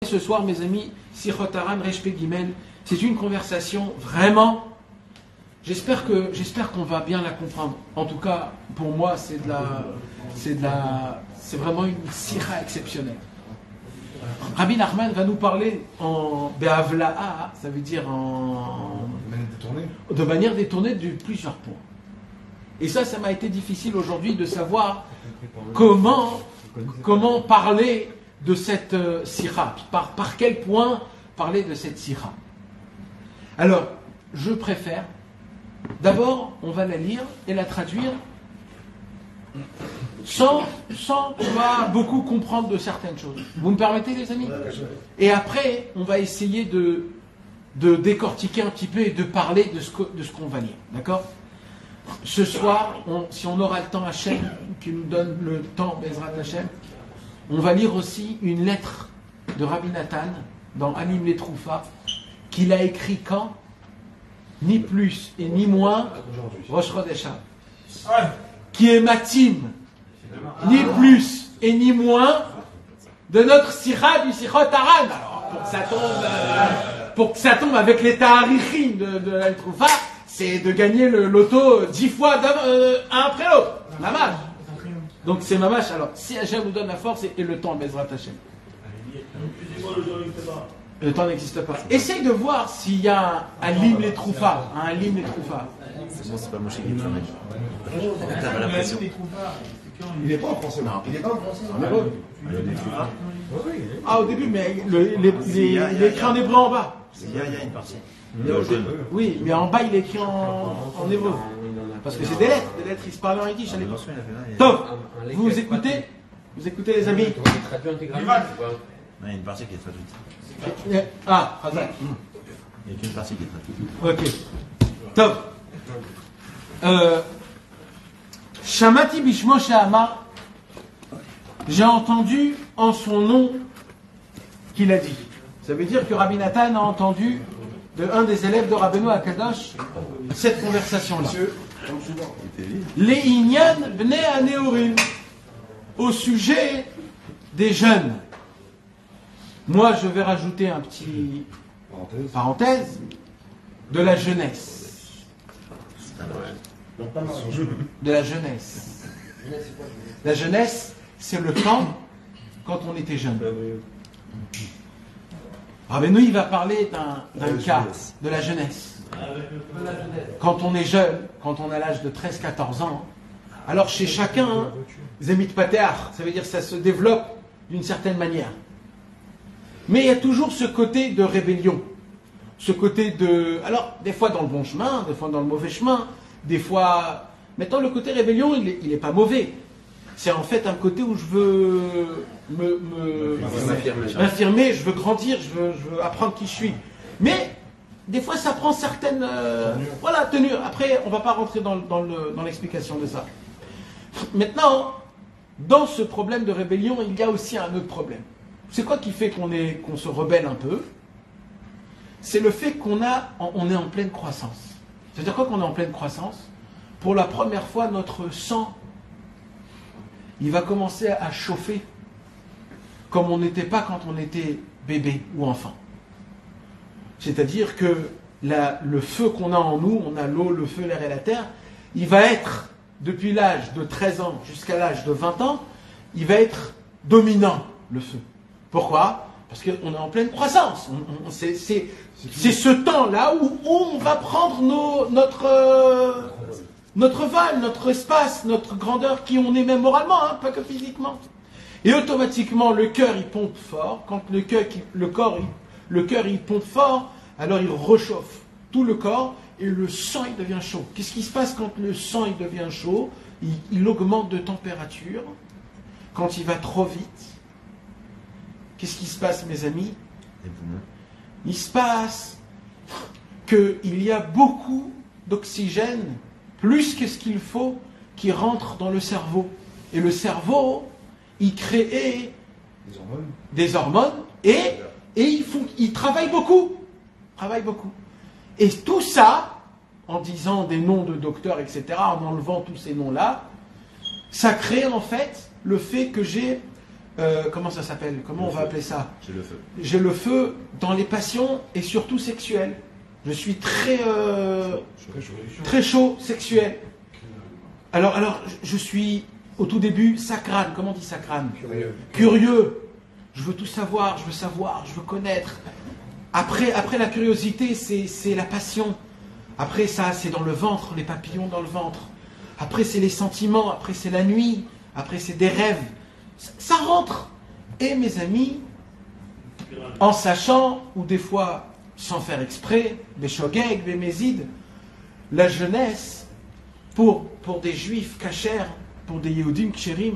Ce soir, mes amis, Sichot Haran Resh Pei Gimel, c'est une conversation vraiment. J'espère qu'on va bien la comprendre. En tout cas, pour moi, c'est vraiment une sira exceptionnelle. Rabbi Nachman va nous parler en Be'avla'a, ça veut dire de manière détournée de plusieurs points. Et ça m'a été difficile aujourd'hui de savoir comment parler de cette sira, par quel point parler de cette sira. Alors, je préfère, d'abord, on va la lire et la traduire sans beaucoup comprendre de certaines choses. Vous me permettez, les amis? Et après, on va essayer de décortiquer un petit peu et de parler de ce qu'on va lire. D'accord? Ce soir, si on aura le temps, Hachem, qui nous donne le temps, Bezrat Hachem, on va lire aussi une lettre de Rabbi Nathan dans Anim les Troufa, qu'il a écrit quand? Ni plus et ni moins, Rosh Chodesh Av, qui est matim, ni plus et ni moins, de notre sira du Sichot Haran. Alors, pour que ça tombe avec les ta'arichim de la Troufa, c'est de gagner le loto 10 fois un après l'autre. Mamash. Donc c'est mamash. Alors, si Hachem nous donne la force et le temps, Bezrat Hachem. Le temps n'existe pas. Essaye de voir s'il y a un lim les troufas. Un lim les troufas. C'est pas Moshe qui le fait. T'as la pression. Il n'est pas en français. Non. Il n'est pas en français. En hébreu. Les troufas. Ah, au début, mais il est écrit en hébreu en bas. Il y a une partie. Oui, mais en bas, il est écrit en hébreu. Parce que c'est des lettres, il se parle en yiddish à l'époque. Top. Vous écoutez les amis? Il y a une partie qui est traduite. Ah, Hazak. Il n'y a qu'une partie qui est traduite. Ok. Top. Shamati Bishmo Shehama, j'ai entendu en son nom qu'il a dit. Ça veut dire que Rabbi Nathan a entendu de un des élèves de Rabbeinu Akadosh cette conversation-là. Les Inyan Bnei Aneorim, au sujet des jeunes. Moi, je vais rajouter un petit parenthèse de la jeunesse. De la jeunesse. La jeunesse, c'est le temps quand on était jeune. Rabbeinu, il va parler d'un cas de la jeunesse. Quand on est jeune, quand on a l'âge de 13-14 ans, alors chez chacun, Zemit Pateach, ça veut dire que ça se développe d'une certaine manière. Mais il y a toujours ce côté de rébellion. Ce côté de... Alors, des fois dans le bon chemin, des fois dans le mauvais chemin, des fois... Maintenant, le côté rébellion, il n'est pas mauvais. C'est en fait un côté où je veux m'affirmer, je veux grandir, je veux apprendre qui je suis. Mais, des fois, ça prend certaines... tenues. Après, on ne va pas rentrer dans l'explication de ça. Maintenant, dans ce problème de rébellion, il y a aussi un autre problème. C'est quoi qui fait qu'on se rebelle un peu? C'est le fait qu'on est en pleine croissance. C'est-à-dire quoi qu'on est en pleine croissance? Pour la première fois, notre sang, il va commencer à chauffer comme on n'était pas quand on était bébé ou enfant. C'est-à-dire que le feu qu'on a en nous, on a l'eau, le feu, l'air et la terre, il va être, depuis l'âge de 13 ans jusqu'à l'âge de 20 ans, il va être dominant, le feu. Pourquoi? Parce qu'on est en pleine croissance. C'est ce temps-là où on va prendre notre vol, notre espace, notre grandeur, qui on est même moralement, pas que physiquement. Et automatiquement, le cœur, il pompe fort. Quand le cœur, il pompe fort, alors il réchauffe tout le corps et le sang, il devient chaud. Qu'est-ce qui se passe quand le sang, il devient chaud? Il augmente de température. Quand il va trop vite, qu'est-ce qui se passe, mes amis? Il se passe qu'il y a beaucoup d'oxygène, plus que ce qu'il faut, qui rentre dans le cerveau. Et le cerveau, il crée des hormones et il travaille beaucoup. Et tout ça, en disant des noms de docteurs, etc., en enlevant tous ces noms-là, ça crée en fait le fait que j'ai comment ça s'appelle? Comment on va appeler ça? J'ai le feu. J'ai le feu dans les passions et surtout sexuelles. Je suis très chaud sexuel. Alors, je suis au tout début sacrane. Comment on dit sacrane? Curieux. Je veux tout savoir, je veux connaître. Après la curiosité, c'est la passion. Après ça, c'est dans le ventre, les papillons dans le ventre. Après, c'est les sentiments. Après, c'est la nuit. Après, c'est des rêves. Ça rentre. Et mes amis, en sachant, ou des fois sans faire exprès, des shogeg, des mésides, la jeunesse, pour des juifs kashers, pour des yehudim ksherim,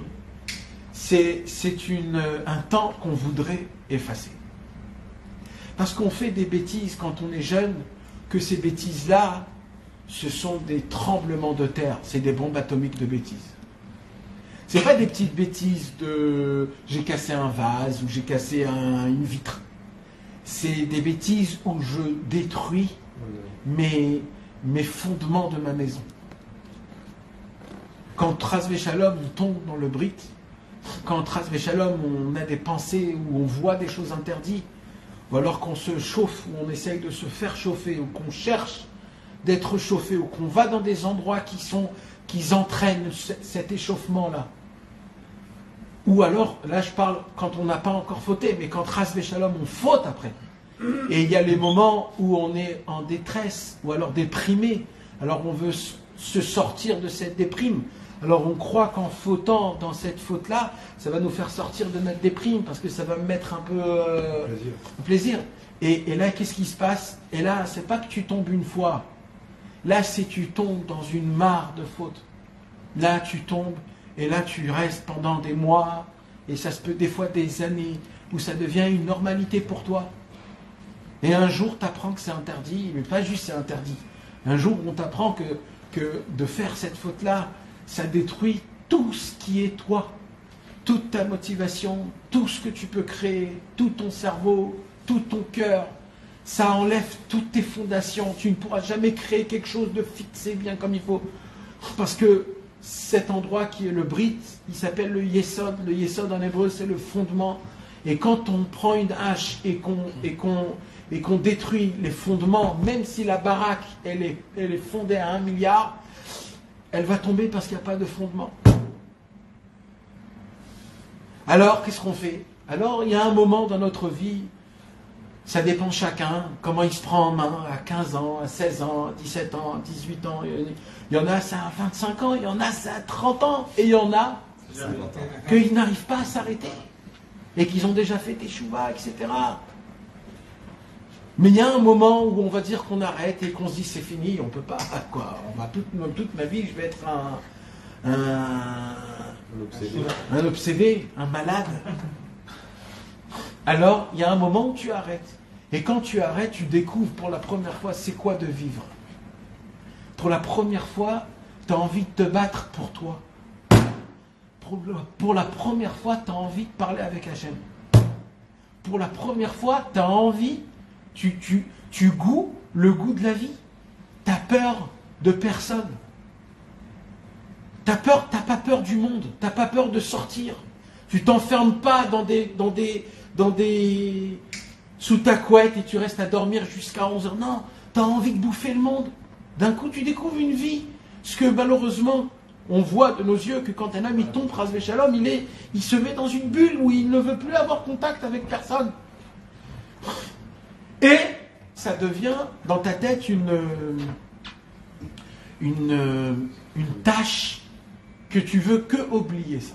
c'est un temps qu'on voudrait effacer. Parce qu'on fait des bêtises quand on est jeune, que ces bêtises-là, ce sont des tremblements de terre, c'est des bombes atomiques de bêtises. C'est pas des petites bêtises de j'ai cassé un vase ou j'ai cassé une vitre. C'est des bêtises où je détruis mes fondements de ma maison. Quand Tras Veshalom on tombe dans le brit, quand Tras Veshalom on a des pensées où on voit des choses interdites, ou alors qu'on se chauffe, ou on essaye de se faire chauffer, ou qu'on cherche d'être chauffé, ou qu'on va dans des endroits qui entraînent cet échauffement-là. Ou alors, là je parle quand on n'a pas encore fauté, mais quand Ras Veshalom on faute après. Et il y a les moments où on est en détresse, ou alors déprimé, alors on veut se sortir de cette déprime. Alors on croit qu'en fautant dans cette faute-là, ça va nous faire sortir de notre déprime, parce que ça va me mettre un peu plaisir. Et là, qu'est-ce qui se passe? Et là, c'est pas que tu tombes une fois. Là, c'est que tu tombes dans une mare de fautes. Là, tu tombes, et là, tu restes pendant des mois, et ça se peut des fois des années, où ça devient une normalité pour toi. Et un jour, tu apprends que c'est interdit, mais pas juste c'est interdit. Un jour, on t'apprend que de faire cette faute-là, ça détruit tout ce qui est toi. Toute ta motivation, tout ce que tu peux créer, tout ton cerveau, tout ton cœur. Ça enlève toutes tes fondations. Tu ne pourras jamais créer quelque chose de fixé bien comme il faut. Parce que cet endroit qui est le Brit, il s'appelle le Yesod. Le Yesod en hébreu, c'est le fondement. Et quand on prend une hache et qu'on détruit les fondements, même si la baraque elle est fondée à 1 milliard, elle va tomber parce qu'il n'y a pas de fondement. Alors, qu'est-ce qu'on fait? Alors, il y a un moment dans notre vie, ça dépend chacun, comment il se prend en main, à 15 ans, à 16 ans, à 17 ans, à 18 ans. Il y en a, ça à 25 ans, il y en a, ça à 30 ans, et il y en a qu'ils n'arrivent pas à s'arrêter, et qu'ils ont déjà fait des chouvas, etc. Mais il y a un moment où on va dire qu'on arrête et qu'on se dit c'est fini, on ne peut pas, quoi. On va toute ma vie, je vais être un obsédé, un malade. Alors, il y a un moment où tu arrêtes. Et quand tu arrêtes, tu découvres pour la première fois c'est quoi de vivre. Pour la première fois, tu as envie de te battre pour toi. Pour la première fois, tu as envie de parler avec Hachem. Pour la première fois, tu as envie, tu goûtes le goût de la vie. Tu as peur de personne. T'as pas peur du monde. Tu n'as pas peur de sortir. Tu t'enfermes pas sous ta couette et tu restes à dormir jusqu'à 11h. Non, tu as envie de bouffer le monde. D'un coup, tu découvres une vie. Ce que malheureusement, on voit de nos yeux que quand un homme il tombe, Ras Veshalom, il se met dans une bulle où il ne veut plus avoir contact avec personne. Et ça devient dans ta tête une tâche que tu veux que oublier ça.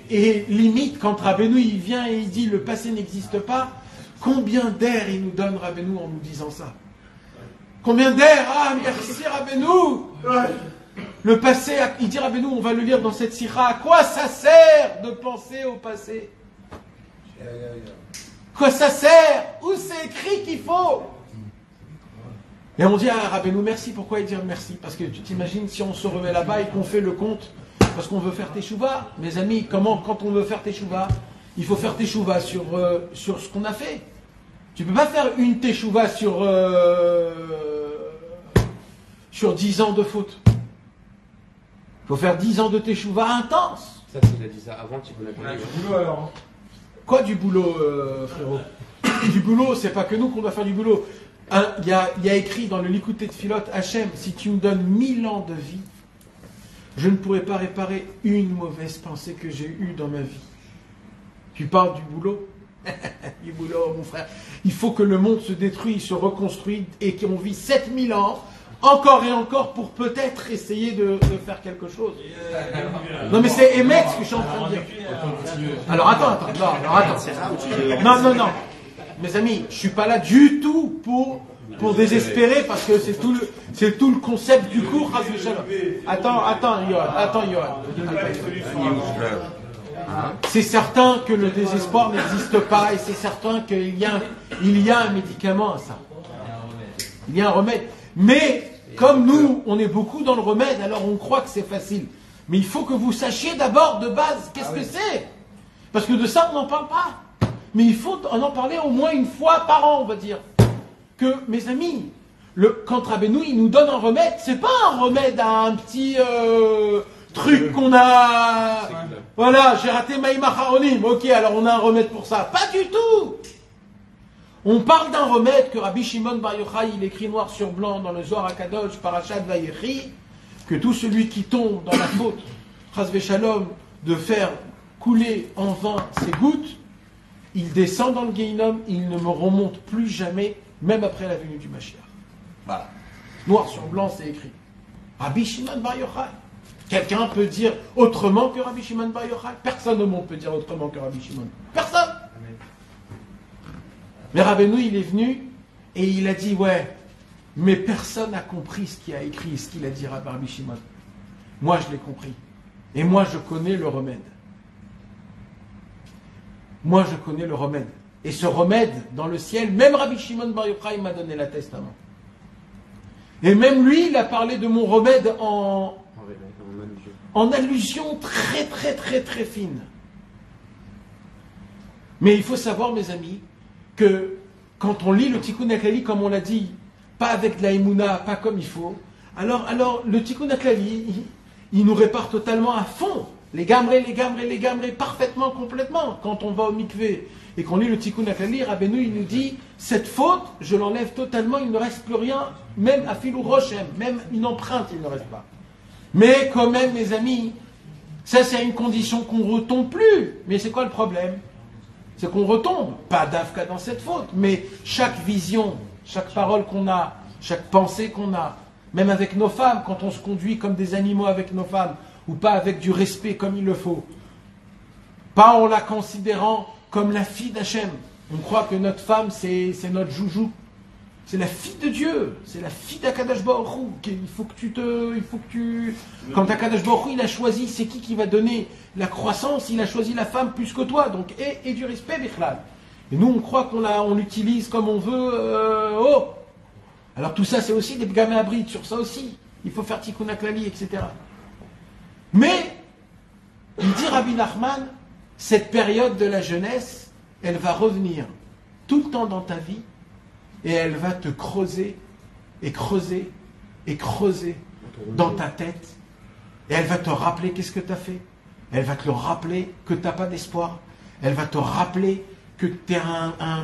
Et limite, quand Rabbeinu il vient et il dit le passé n'existe pas, combien d'air il nous donne Rabbeinu en nous disant ça? Combien d'air? Ah, merci Rabbeinu! Le passé, il dit Rabbeinu, on va le lire dans cette sira, à quoi ça sert de penser au passé? Quoi ça sert? Où c'est écrit qu'il faut? Et on dit à Rabbeinu merci, pourquoi il dit merci? Parce que tu t'imagines si on se remet là-bas et qu'on fait le compte parce qu'on veut faire teshuva. Mes amis, quand on veut faire teshuva, il faut faire teshuva sur ce qu'on a fait. Tu ne peux pas faire une teshuva sur 10 ans de faute. Il faut faire 10 ans de teshuva intense. Ça, il a dit ça avant Tikkun HaKlali. Du boulot alors. Quoi du boulot, frérot? Du boulot, c'est pas que nous qu'on doit faire du boulot. Il y a écrit dans le Likutei Tfilot, Hachem, si tu me donnes 1000 ans de vie, je ne pourrai pas réparer une mauvaise pensée que j'ai eue dans ma vie. Tu parles du boulot? Du boulot, mon frère. Il faut que le monde se détruise, se reconstruise et qu'on vit 7000 ans, encore et encore, pour peut-être essayer de faire quelque chose. Non mais c'est émettre ce que je suis en train de dire. Alors attends. Non. Mes amis, je suis pas là du tout pour désespérer parce que c'est tout le concept du cours. Attends, Yoann. C'est certain que le désespoir n'existe pas et c'est certain qu'il y a un médicament à ça. Il y a un remède. Mais comme nous, on est beaucoup dans le remède, alors on croit que c'est facile. Mais il faut que vous sachiez d'abord de base qu'est-ce que c'est. Parce que de ça, on n'en parle pas. Mais il faut en parler au moins une fois par an, on va dire. Que, mes amis, quand Rabbeinu, il nous donne un remède, c'est pas un remède à un petit truc qu'on a... Voilà, j'ai raté Maïma Haronim. Ok, alors on a un remède pour ça. Pas du tout. On parle d'un remède que Rabbi Shimon Bar Yochai, il écrit noir sur blanc dans le Zohar HaKadosh, Parashat Vayechi, que tout celui qui tombe dans la faute, Chas v'Shalom, de faire couler en vain ses gouttes, il descend dans le Gehinnom, il ne me remonte plus jamais, même après la venue du Mashiach. Voilà. Noir sur blanc, c'est écrit. Rabbi Shimon Bar Yochai. Quelqu'un peut dire autrement que Rabbi Shimon Bar Yochai? Personne au monde peut dire autrement que Rabbi Shimon. Personne. Mais Rabbeinu, il est venu et il a dit, ouais, mais personne n'a compris ce qu'il a écrit, ce qu'il a dit à Rabbi Shimon. Moi, je l'ai compris. Et moi, je connais le remède. Moi, je connais le remède. Et ce remède, dans le ciel, même Rabbi Shimon Bar Yochai m'a donné la testament. Et même lui, il a parlé de mon remède en allusion très, très, très, très fine. Mais il faut savoir, mes amis, que quand on lit le Tikkun HaKlali, comme on l'a dit, pas avec de la Emouna, pas comme il faut, alors le Tikkun HaKlali, il nous répare totalement à fond. Les gamrés, parfaitement, complètement. Quand on va au mikvé et qu'on lit le Tikkun HaKlali, Rabbeinu, il nous dit, cette faute, je l'enlève totalement, il ne reste plus rien, même à filou rochem, même une empreinte, il ne reste pas. Mais quand même, mes amis, ça c'est une condition qu'on ne retombe plus. Mais c'est quoi le problème? C'est qu'on retombe, pas d'Afka dans cette faute, mais chaque vision, chaque parole qu'on a, chaque pensée qu'on a, même avec nos femmes, quand on se conduit comme des animaux avec nos femmes, ou pas avec du respect comme il le faut, pas en la considérant comme la fille d'Hachem. On croit que notre femme, c'est notre joujou. C'est la fille de Dieu, c'est la fille d'Akadosh Baruch Hu. Quand Akadosh Baruch Hu, il a choisi, c'est qui va donner la croissance, il a choisi la femme plus que toi, donc et du respect, Bichlal. Et nous, on croit on l'utilise comme on veut. Alors tout ça, c'est aussi des gamins à bride, sur ça aussi. Il faut faire Tikkun HaKlali, etc. Mais, il dit Rabbi Nachman, cette période de la jeunesse, elle va revenir tout le temps dans ta vie, et elle va te creuser, et creuser, et creuser dans ta tête. Et elle va te rappeler qu'est-ce que tu as fait. Elle va te le rappeler que tu n'as pas d'espoir. Elle va te rappeler que tu es un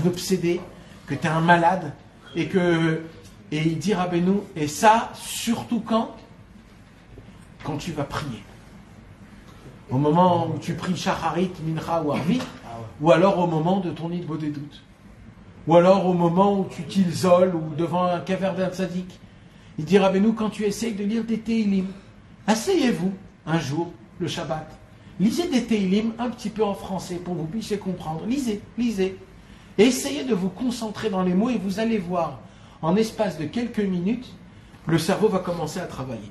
obsédé, que tu es un malade. Et il dit Rabbeinu, et ça, surtout quand tu vas prier. Au moment où tu pries Shacharit, Mincha ou Arvit, ou alors au moment de ton Idbo des doutes, ou alors au moment où tu t'isoles ou devant un caverne d'un tzaddik. Il dit Rabbeinu, quand tu essayes de lire des Teilim, asseyez-vous un jour, le Shabbat, lisez des Teilim un petit peu en français pour que vous puissiez comprendre. Lisez, et essayez de vous concentrer dans les mots et vous allez voir, en espace de quelques minutes, le cerveau va commencer à travailler.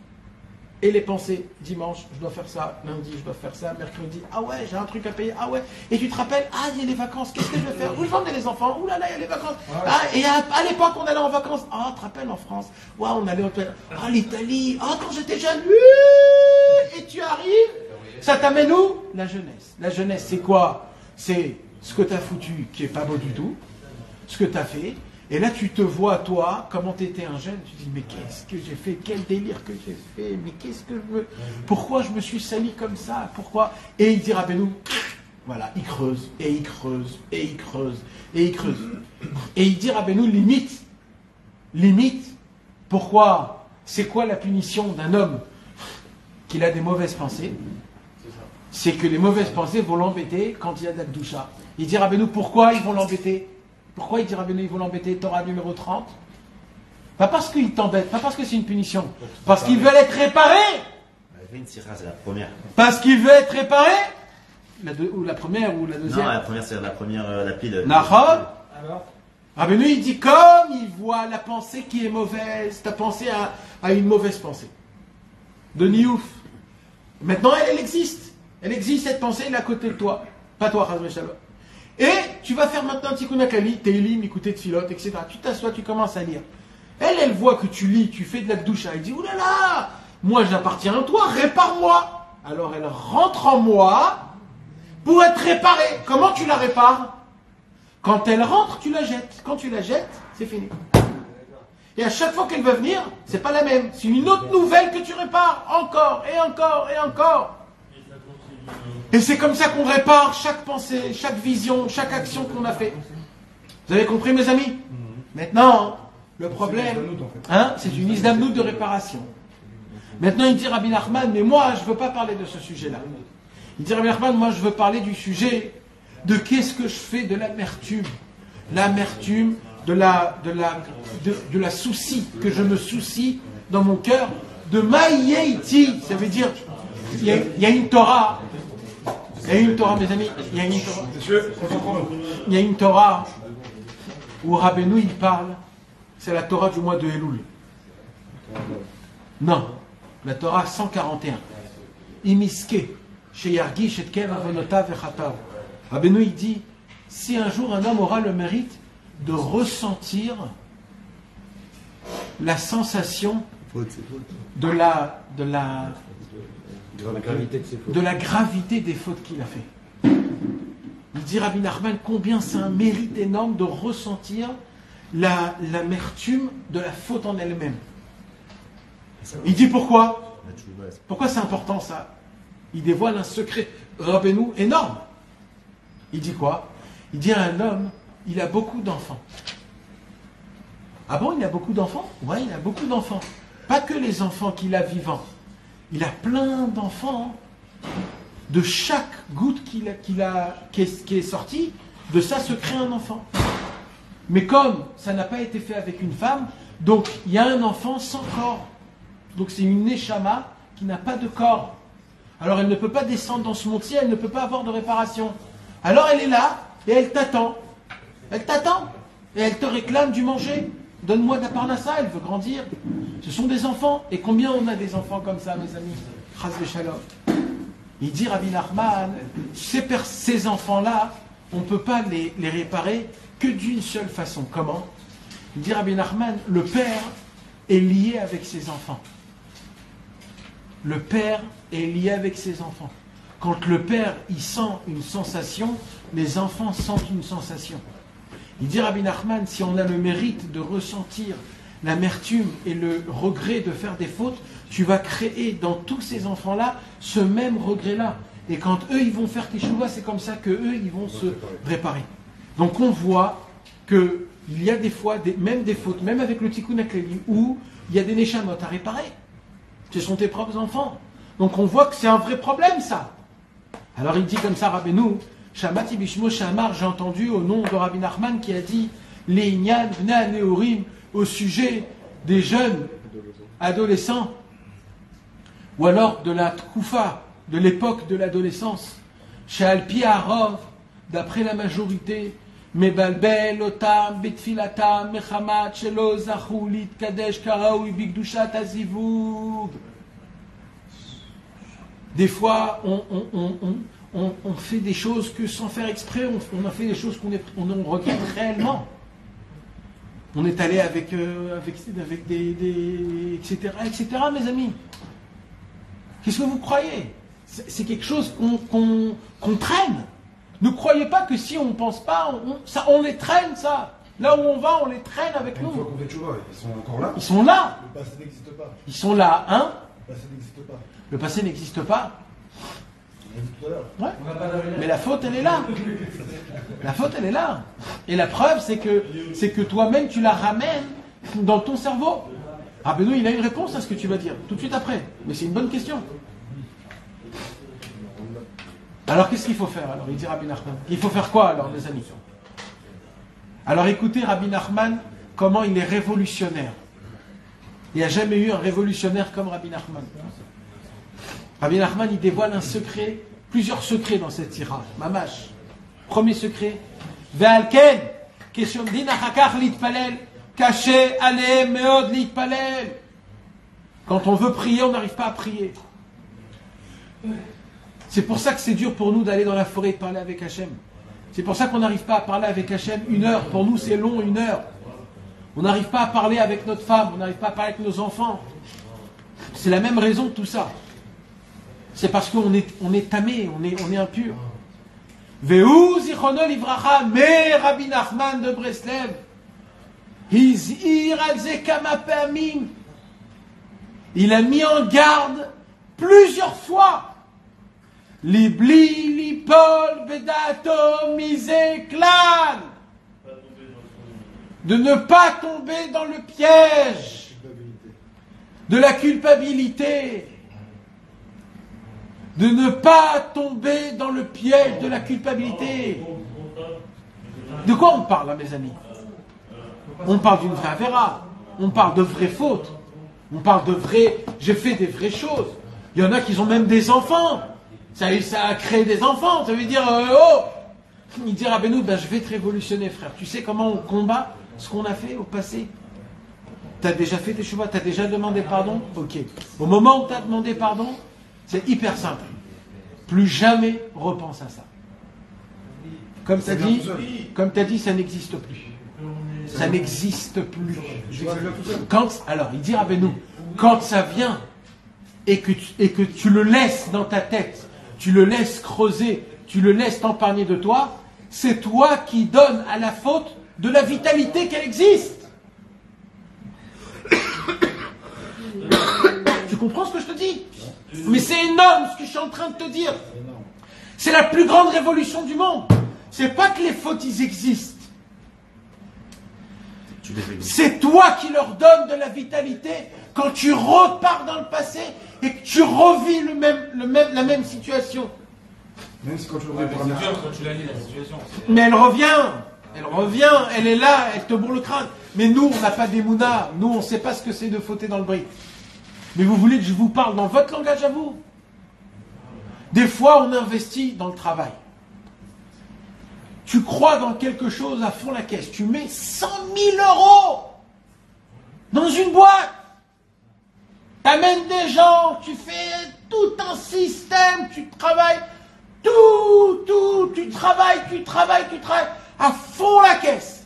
Et les pensées, dimanche, je dois faire ça, lundi, je dois faire ça, mercredi, ah ouais, j'ai un truc à payer, ah ouais, et tu te rappelles, ah, il y a les vacances, qu'est-ce que je vais faire? Où je vais emmener les enfants? Ouh là là, il y a les vacances. Ah, et à l'époque, on allait en vacances. Ah, tu te rappelles, en France, ouais, on allait en l'Italie, ah, quand j'étais jeune, et tu arrives, ça t'amène où? La jeunesse. La jeunesse, c'est quoi? C'est ce que tu as foutu, qui est pas beau du tout, ce que tu as fait, Et là, tu te vois, toi, comment tu étais un jeune, tu te dis, mais qu'est-ce que j'ai fait? Quel délire que j'ai fait? Mais qu'est-ce que je me... Pourquoi je me suis sali comme ça? Pourquoi? Et il dit, Rabbeinu, voilà, il creuse, et il creuse, et il creuse, et il creuse. Et il dit, Rabbeinu, limite, pourquoi? C'est quoi la punition d'un homme qu'il a des mauvaises pensées? C'est que les mauvaises pensées vont l'embêter quand il y a de la doucha. Il dit, Rabbeinu, pourquoi ils vont l'embêter? Pourquoi il dit Rabbeinu, ils vont l'embêter? Torah numéro 30. Pas parce qu'il t'embête, pas parce que c'est une punition. Parce qu'ils veulent être réparés. C'est la première. Parce qu'il veut être réparé. Ou la première ou la deuxième. Non, la première, c'est la première, la pile. Nahon. Rabbeinu, il dit comme il voit la pensée qui est mauvaise. Ta pensée a une mauvaise pensée. De Niouf. Maintenant, elle existe. Elle existe, cette pensée, elle est à côté de toi. Pas toi, Chazve Shalom. Et tu vas faire maintenant un tikkun hakali, Teilim, écouter Tfilot, etc. Tu t'assois, tu commences à lire. Elle voit que tu lis, tu fais de la gdoucha. Elle dit, oulala, moi j'appartiens à toi, répare-moi. Alors elle rentre en moi pour être réparée. Comment tu la répares? Quand elle rentre, tu la jettes. Quand tu la jettes, c'est fini. Et à chaque fois qu'elle va venir, c'est pas la même. C'est une autre nouvelle que tu répares. Encore, et encore, et encore. Et c'est comme ça qu'on répare chaque pensée, chaque vision, chaque action qu'on a fait. Vous avez compris, mes amis? Maintenant, le problème, c'est une isdamnout de réparation. Maintenant, il dit Rabbi Nachman, mais moi, je ne veux pas parler de ce sujet-là. Il dit Rabbi Nachman, moi, je veux parler du sujet de qu'est-ce que je fais de l'amertume. L'amertume, de la souci, que je me soucie dans mon cœur, de Maïeiti. Ça veut dire, il y a une Torah. Il y a une Torah, mes amis, il y a une Torah où Rabbeinu il parle, c'est la Torah du mois de Elul. Non, la Torah 141. Imiske, sheyargi shetkev avonotav vechatav. Rabbeinu il dit, si un jour un homme aura le mérite de ressentir la sensation de la gravité des fautes qu'il a fait. Il dit Rabbi Nachman combien c'est un mérite énorme de ressentir l'amertume de la faute en elle-même. Il dit pourquoi? Pourquoi c'est important ça? Il dévoile un secret Rabbeinu énorme. Il dit quoi? Il dit à un homme, il a beaucoup d'enfants. Ah bon, il a beaucoup d'enfants? Oui, il a beaucoup d'enfants. Pas que les enfants qu'il a vivants. Il a plein d'enfants. De chaque goutte qui est sortie, de ça se crée un enfant. Mais comme ça n'a pas été fait avec une femme, donc il y a un enfant sans corps. Donc c'est une neshama qui n'a pas de corps. Alors elle ne peut pas descendre dans ce monde-ci, elle ne peut pas avoir de réparation. Alors elle est là et elle t'attend. Elle t'attend et elle te réclame du manger. Donne-moi de la parnassa, elle veut grandir. Ce sont des enfants. Et combien on a des enfants comme ça, mes amis? Chas v'shalom. Il dit Rabbi Nachman, ces enfants-là, on ne peut pas les réparer que d'une seule façon. Comment? Il dit Rabbi Nachman, le père est lié avec ses enfants. Le père est lié avec ses enfants. Quand le père il sent une sensation, les enfants sentent une sensation. Il dit Rabbi Nachman, si on a le mérite de ressentir l'amertume et le regret de faire des fautes, tu vas créer dans tous ces enfants-là ce même regret-là. Et quand eux, ils vont faire teshuva, c'est comme ça qu'eux, ils vont se réparer. Donc on voit qu'il y a des fois, même des fautes, même avec le tikkun hakeli, où il y a des neshamot à réparer. Ce sont tes propres enfants. Donc on voit que c'est un vrai problème, ça. Alors il dit comme ça, Rabbeinu, Shamati Bishmo Shamar, j'ai entendu au nom de Rabbi Nachman qui a dit les Inyan Bnei Neorim au sujet des jeunes adolescents, ou alors de la Tkoufa, de l'époque de l'adolescence, chez Alpi Arov, d'après la majorité, Mebalbel, Otam, Betfilatam, Mechamat, Shelo, Zachoulit, Kadesh, Karaoui, Bigdushat, Azivug. Des fois, on fait des choses que sans faire exprès, on a fait des choses qu'on regrette réellement. On est allé avec des etc., mes amis. Qu'est-ce que vous croyez? C'est quelque chose qu'on traîne. Ne croyez pas que si on ne pense pas, on les traîne, ça. Là où on va, on les traîne avec Une fois nous. qu'on fait tchouva, ils sont encore là. Ils sont là. Le passé n'existe pas. Ils sont là, hein? Le passé n'existe pas. Le passé n'existe pas. On l'a dit tout à l'heure. Ouais. Mais la faute, elle est là. La faute, elle est là. Et la preuve, c'est que toi-même, tu la ramènes dans ton cerveau. Ah Benoît, il a une réponse à ce que tu vas dire, tout de suite après. Mais c'est une bonne question. Alors, qu'est-ce qu'il faut faire? Alors, il dit Rabbi Nachman. Il faut faire quoi, alors, mes amis? Alors, écoutez Rabbi Nachman, comment il est révolutionnaire. Il n'y a jamais eu un révolutionnaire comme Rabbi Nachman. Rabbi Nachman, il dévoile un secret, plusieurs secrets dans cette tira. Mamash. Premier secret. Ve'alken, keshomdin achakach litpalel, caché alehem meod litpalel. Quand on veut prier, on n'arrive pas à prier. C'est pour ça que c'est dur pour nous d'aller dans la forêt et de parler avec Hachem. C'est pour ça qu'on n'arrive pas à parler avec Hachem 1 heure. Pour nous, c'est long, 1 heure. On n'arrive pas à parler avec notre femme, on n'arrive pas à parler avec nos enfants. C'est la même raison de tout ça. C'est parce qu'on est tamé, on est impur. Ve'u zichrono livracha, mais Rabbi Nachman de Breslev, hizir al ze kama pa'amim. Il a mis en garde plusieurs fois. Libli, lipol, bedato, misé, clan. De ne pas tomber dans le piège de la culpabilité. De ne pas tomber dans le piège de la culpabilité. De quoi on parle là, mes amis? On parle d'une vraie avéra. On parle de vraies fautes. On parle de vraies... J'ai fait des vraies choses. Il y en a qui ont même des enfants. Ça a créé des enfants. Ça veut dire, il dit Rabbeinu, je vais te révolutionner, frère. Tu sais comment on combat ce qu'on a fait au passé? Tu as déjà fait tes chevaux, tu as déjà demandé pardon? Ok. Au moment où tu as demandé pardon, c'est hyper simple. Plus jamais repense à ça. Comme tu as dit, ça n'existe plus. Ça n'existe plus. Alors, il dit Rabbeinu, quand ça vient et que tu le laisses dans ta tête, tu le laisses creuser, tu le laisses t'empargner de toi, c'est toi qui donnes à la faute de la vitalité qu'elle existe. Tu comprends ce que je te dis? Mais c'est énorme ce que je suis en train de te dire. C'est la plus grande révolution du monde. C'est pas que les fautes ils existent. C'est toi qui leur donnes de la vitalité quand tu repars dans le passé et que tu revis la même situation. Même si quand tu le revis pour la première fois. quand tu la lis, la situation. Mais elle revient, elle est là, elle te bourre le crâne. Mais nous, on n'a pas d'émouna, nous, on ne sait pas ce que c'est de fauter dans le bris. Mais vous voulez que je vous parle dans votre langage à vous? Des fois, on investit dans le travail. Tu crois dans quelque chose à fond la caisse. Tu mets 100 000 € dans une boîte. Tu amènes des gens, tu fais tout un système, tu travailles, tu travailles à fond la caisse.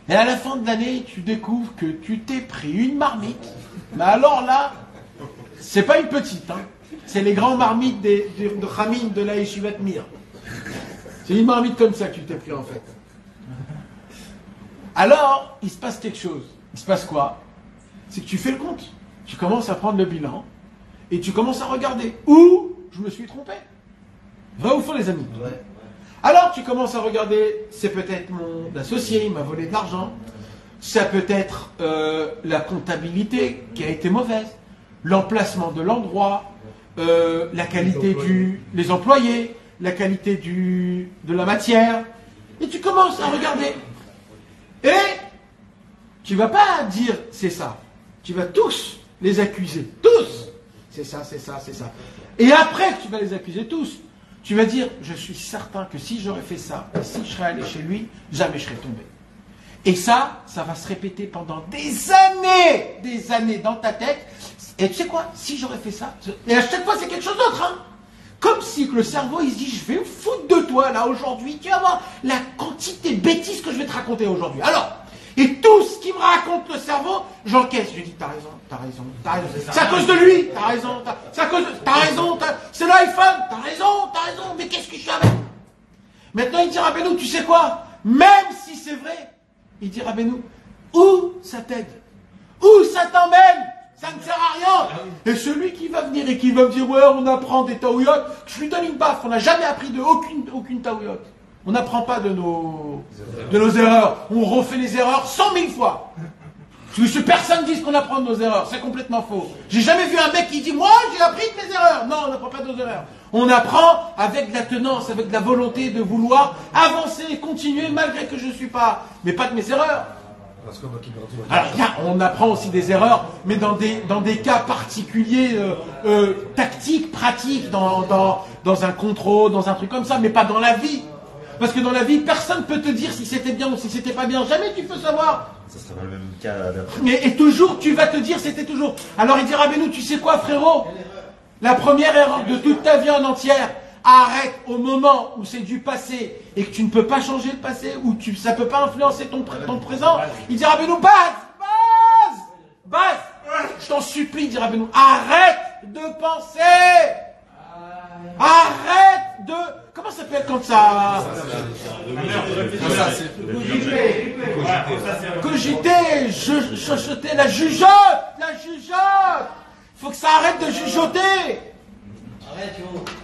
Et à la fin de l'année, tu découvres que tu t'es pris une marmite. Mais alors là, c'est pas une petite, hein. C'est les grands marmites de Khamim de la Yeshivat Mir. C'est une marmite comme ça que tu t'es pris en fait. Alors, il se passe quelque chose. Il se passe quoi? C'est que tu fais le compte. Tu commences à prendre le bilan et tu commences à regarder où je me suis trompé. Vrai ou faux, les amis? Ouais. Alors, tu commences à regarder, c'est peut-être mon associé, il m'a volé de l'argent. Ça peut être la comptabilité qui a été mauvaise, l'emplacement de l'endroit, la qualité les employés, la qualité de la matière. Et tu commences à regarder. Et tu ne vas pas dire c'est ça. Tu vas tous les accuser. Tous. C'est ça, c'est ça, c'est ça. Et après que tu vas les accuser tous, tu vas dire, je suis certain que si j'aurais fait ça, et si je serais allé chez lui, jamais je serais tombé. Et ça va se répéter pendant des années dans ta tête. Et tu sais quoi? Si j'aurais fait ça, et à chaque fois c'est quelque chose d'autre, hein. Comme si que le cerveau il se dit, je vais me foutre de toi là aujourd'hui, tu vas voir la quantité de bêtises que je vais te raconter aujourd'hui. Alors, et tout ce qui me raconte le cerveau, j'encaisse. Je dis, t'as raison. C'est à cause de lui, t'as raison. C'est l'iPhone, t'as raison. Mais qu'est-ce que je fais avec? Maintenant il dit, Rabbeinu, tu sais quoi? même si c'est vrai, il dit Rabbeinu, où ça t'aide? Où ça t'emmène? Ça ne sert à rien. Et celui qui va venir et qui va me dire, ouais, on apprend des taouyotes, je lui donne une baffe. On n'a jamais appris de aucune taouyote. On n'apprend pas de nos erreurs. On refait les erreurs 100 000 fois. Parce que personne ne dit qu'on apprend de nos erreurs. C'est complètement faux. J'ai jamais vu un mec qui dit, moi, j'ai appris de mes erreurs. Non, on n'apprend pas de nos erreurs. On apprend avec de la tenance, avec de la volonté de vouloir avancer et continuer malgré que je ne suis pas. Mais pas de mes erreurs. Alors, on apprend aussi des erreurs, mais dans des cas particuliers, tactiques, pratiques, dans un contrôle, dans un truc comme ça, mais pas dans la vie. Parce que dans la vie, personne ne peut te dire si c'était bien ou si c'était pas bien. Jamais tu peux savoir. Ça sera pas le même cas d'après. Et toujours, tu vas te dire c'était toujours. Alors il dira, Rabbeinu, tu sais quoi, frérot? La première erreur de toute ta vie en entière, arrête au moment où c'est du passé et que tu ne peux pas changer le passé, ou ça ne peut pas influencer ton présent. Il dira, Rabbeinu, base, je t'en supplie, dira Rabbeinu, arrête de penser. Arrête de... Comment ça s'appelle quand ça... Cogiter, chuchoter, la jugeote. Il faut que ça arrête de jugeoter.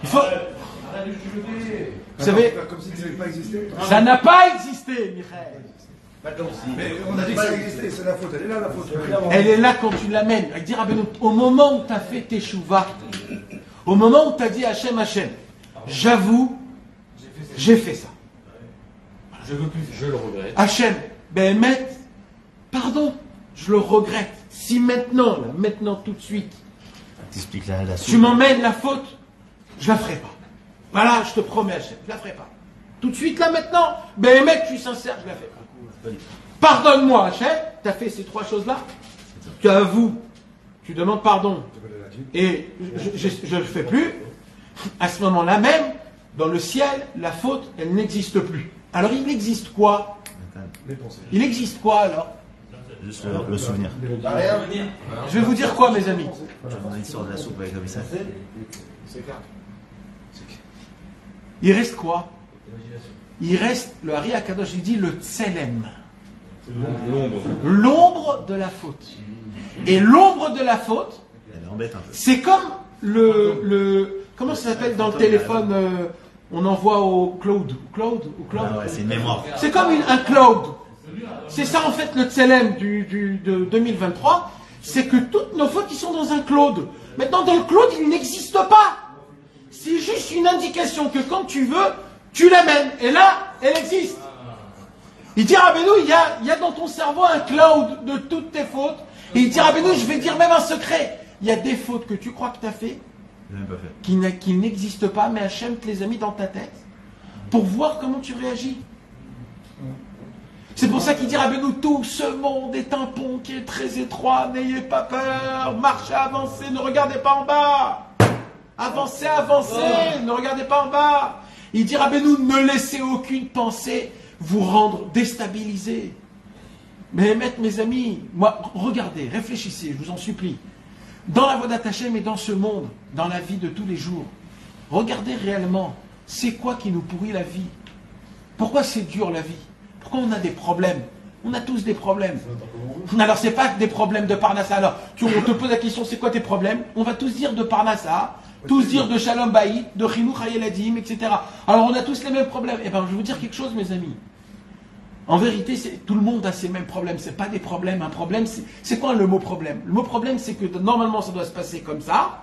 Il faut... Arrête de jugeoter. Vous savez... Comme si ça n'avait pas existé. Ça n'a pas existé, Michael. Mais on a dit que ça existait, c'est la faute. Elle est là, la faute. Elle est là quand tu l'amènes. Elle dit, au moment où tu as fait tes chouvas, au moment où tu as dit Hachem, j'avoue, j'ai fait ça. Je veux plus, je le regrette. Hachem, pardon, je le regrette. Si maintenant, tout de suite, T'expliques la tu m'emmènes la faute, je la ferai pas. Voilà, je te promets, Hachem, je la ferai pas. Tout de suite, là, maintenant, je suis sincère, je la fais pas. Pardonne-moi, Hachem, tu as fait ces trois choses-là. Tu avoues, tu demandes pardon, et je ne le fais plus. À ce moment-là même, dans le ciel, la faute, elle n'existe plus. Alors il existe quoi? Il existe quoi alors? Juste le souvenir. Je vais vous dire quoi, mes amis? On a une histoire de la soupe avec le commissaire. Il reste quoi? Il reste, le Hari Akadosh, il dit le tselem. L'ombre de la faute. Et l'ombre de la faute, Elle embête un peu. c'est comme comment ça s'appelle dans le téléphone, on envoie au cloud. Ah ouais, c'est une mémoire. C'est comme un cloud. C'est ça en fait le tselem de 2023. C'est que toutes nos fautes, ils sont dans un cloud. Maintenant, dans le cloud, il n'existe pas. C'est juste une indication que quand tu veux, tu l'amènes. Et là, elle existe. Il dit, Rabbeinu, il y a dans ton cerveau un cloud de toutes tes fautes. Et il dit, Rabbeinu, je vais dire même un secret. Il y a des fautes que tu crois que tu as fait, qui n'existent pas, mais Hachem te les a mis dans ta tête pour voir comment tu réagis. C'est pour ça qu'il dit, Rabbeinu, tout ce monde est un pont qui est très étroit, n'ayez pas peur, marchez, avancez, ne regardez pas en bas. Avancez, ne regardez pas en bas. Il dit, Rabbeinu, ne laissez aucune pensée vous rendre déstabilisé. Mais mes amis, moi, regardez, réfléchissez, je vous en supplie. Dans la Vodat Hashem et dans ce monde, dans la vie de tous les jours, regardez réellement, c'est quoi qui nous pourrit la vie? Pourquoi c'est dur la vie? Pourquoi on a des problèmes? On a tous des problèmes. Alors c'est pas des problèmes de Parnassa. Alors, on te pose la question, c'est quoi tes problèmes? On va tous dire de Parnassa, tous dire de Shalom Bayit, de Chinuch Hayeladim, etc. Alors on a tous les mêmes problèmes. Eh bien, je vais vous dire quelque chose, mes amis. En vérité, tout le monde a ces mêmes problèmes. C'est pas des problèmes. Un problème, c'est quoi le mot problème? Le mot problème, c'est que normalement, ça doit se passer comme ça.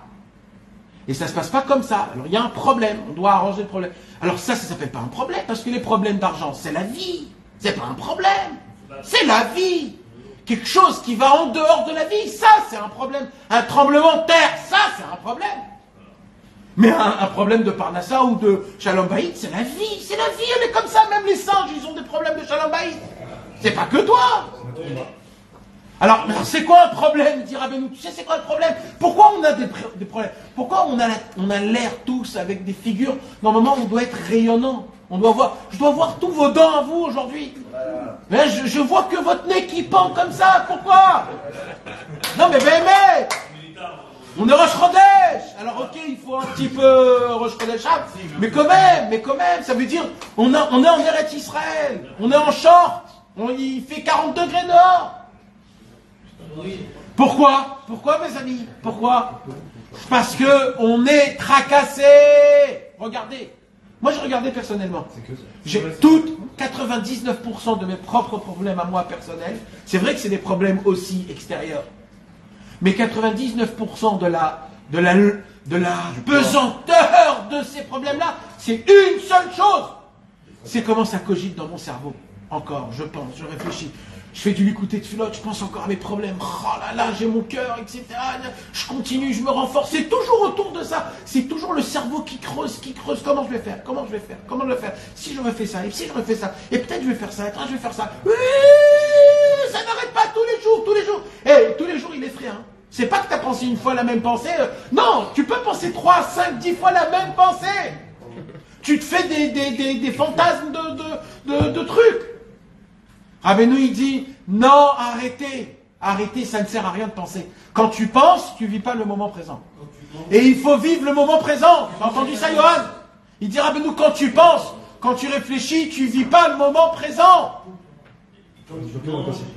Et ça se passe pas comme ça. Alors il y a un problème. On doit arranger le problème. Alors ça s'appelle pas un problème, parce que les problèmes d'argent, c'est la vie. C'est pas un problème. C'est la vie. Quelque chose qui va en dehors de la vie, ça, c'est un problème. Un tremblement de terre, ça, c'est un problème. Mais un problème de Parnassa ou de Shalom Bayit, c'est la vie. C'est la vie, elle est comme ça. Même les singes, ils ont des problèmes de Shalom Bayit. C'est pas que toi. Alors c'est quoi un problème, dit Rabbeinu? Tu sais c'est quoi le problème? Pourquoi on a des problèmes? Pourquoi on a l'air tous avec des figures? Normalement, on doit être rayonnant. Je dois voir tous vos dents à vous aujourd'hui. Là, je vois que votre nez qui pend comme ça. Pourquoi? Non mais On est Rosh Chodesh. Alors ok, il faut un petit peu Rosh Chodesh, mais quand même, ça veut dire on est en Eretz Israël, on est en short, il fait 40 degrés dehors. Pourquoi mes amis? Pourquoi? Parce que on est tracassé. Regardez, moi je regardais personnellement. J'ai 99% de mes propres problèmes à moi personnels. C'est vrai que c'est des problèmes aussi extérieurs. Mais 99% de la pesanteur de ces problèmes-là, c'est une seule chose. C'est comment ça cogite dans mon cerveau. Encore, je pense, je réfléchis. Je fais du l'écouter de filote, je pense encore à mes problèmes. Oh là là, j'ai mon cœur, etc. Je continue, je me renforce. C'est toujours autour de ça. C'est toujours le cerveau qui creuse. Comment je vais faire? Comment je le faire? Si je refais ça, et si je refais ça, et peut-être je vais faire ça, et je vais faire ça. Oui, ça n'arrête pas tous les jours. Et tous les jours, il est frais, hein. C'est pas que tu as pensé une fois la même pensée. Non, tu peux penser 3, 5, 10 fois la même pensée. Tu te fais des fantasmes de trucs. Rabbeinu, il dit, non, arrêtez, ça ne sert à rien de penser. Quand tu penses, tu vis pas le moment présent. Et il faut vivre le moment présent. Tu as entendu ça, Johan? Il dit, Rabbeinu, quand tu penses, quand tu réfléchis, tu vis pas le moment présent. Il n'y a pas de pensée.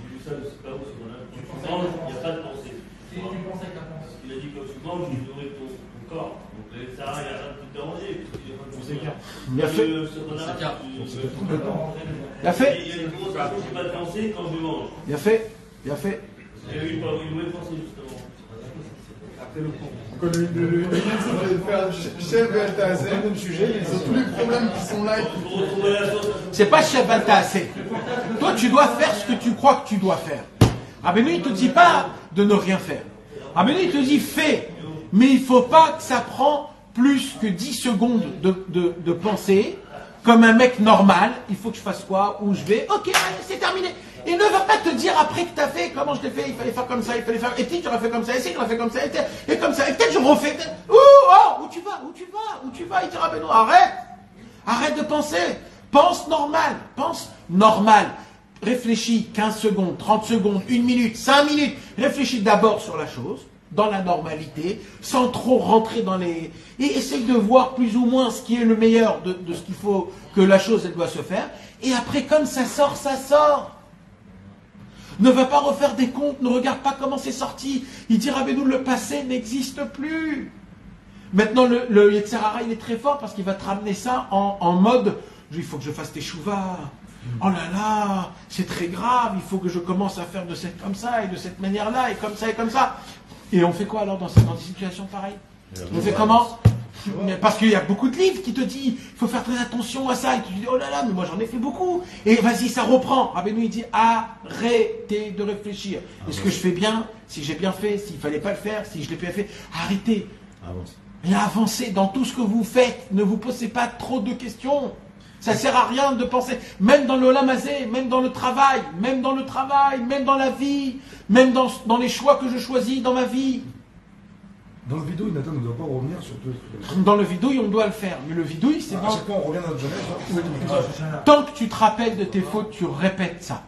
Il a dit que tu manges, tu nourris ton corps. Donc ça, il n'y a rien de tout déranger. Bien fait. Bien fait. Il y a une conversation, je n'ai pas de pensée quand je mange. Bien fait. Il y a eu une mauvaise pensée, justement. Le faire chef Beltazé, le sujet, ils ont tous les problèmes qui sont là. C'est pas chef Beltazé. Toi, tu dois faire ce que tu crois que tu dois faire. Rabbeinu, il ne te dit pas de ne rien faire. Rabbeinu, il te dit fais. Mais il ne faut pas que ça prend plus que 10 secondes de penser. Comme un mec normal, il faut que je fasse quoi, où je vais. Ok, allez, c'est terminé. Il ne va pas te dire après que tu as fait, comment je l'ai fait, il fallait faire comme ça, il fallait faire. Et si tu aurais fait comme ça, et si tu aurais fait comme ça, et comme ça, et peut-être je refais. Où tu vas, il dira, ben non, arrête de penser. Pense normal. Réfléchis 15 secondes, 30 secondes, 1 minute, 5 minutes. Réfléchis d'abord sur la chose, dans la normalité, sans trop rentrer dans les... Et essaye de voir plus ou moins ce qui est le meilleur de ce qu'il faut, que la chose, elle doit se faire. Et après, comme ça sort, ça sort. Ne va pas refaire des comptes, ne regarde pas comment c'est sorti. Il dira, mais nous, le passé n'existe plus. Maintenant, le Yetzer Hara, il est très fort parce qu'il va te ramener ça en mode, il faut que je fasse tes chouvas. Oh là là, c'est très grave, il faut que je commence à faire de cette comme ça, et de cette manière-là, et comme ça, et comme ça. Et on fait quoi alors dans des situations pareilles? On fait comment? Parce qu'il y a beaucoup de livres qui te disent, il faut faire très attention à ça, et tu dis, oh là là, mais moi j'en ai fait beaucoup. Et vas-y, ça reprend. Rabbeinu, il dit, arrêtez de réfléchir. Est-ce que je fais bien? Si j'ai bien fait, s'il ne fallait pas le faire, si je l'ai bien fait, arrêtez. Et avancez dans tout ce que vous faites. Ne vous posez pas trop de questions. Ça ne sert à rien de penser, même dans le Olam Hazé, même dans le travail, même dans la vie, même dans les choix que je choisis dans ma vie. Dans le vidouille, Nathan ne doit pas revenir sur tout. Dans le vidouille, on doit le faire. Mais le vidouille, c'est À chaque fois, on revient dans notre jeunesse. Tant que tu te rappelles de tes fautes, tu répètes ça.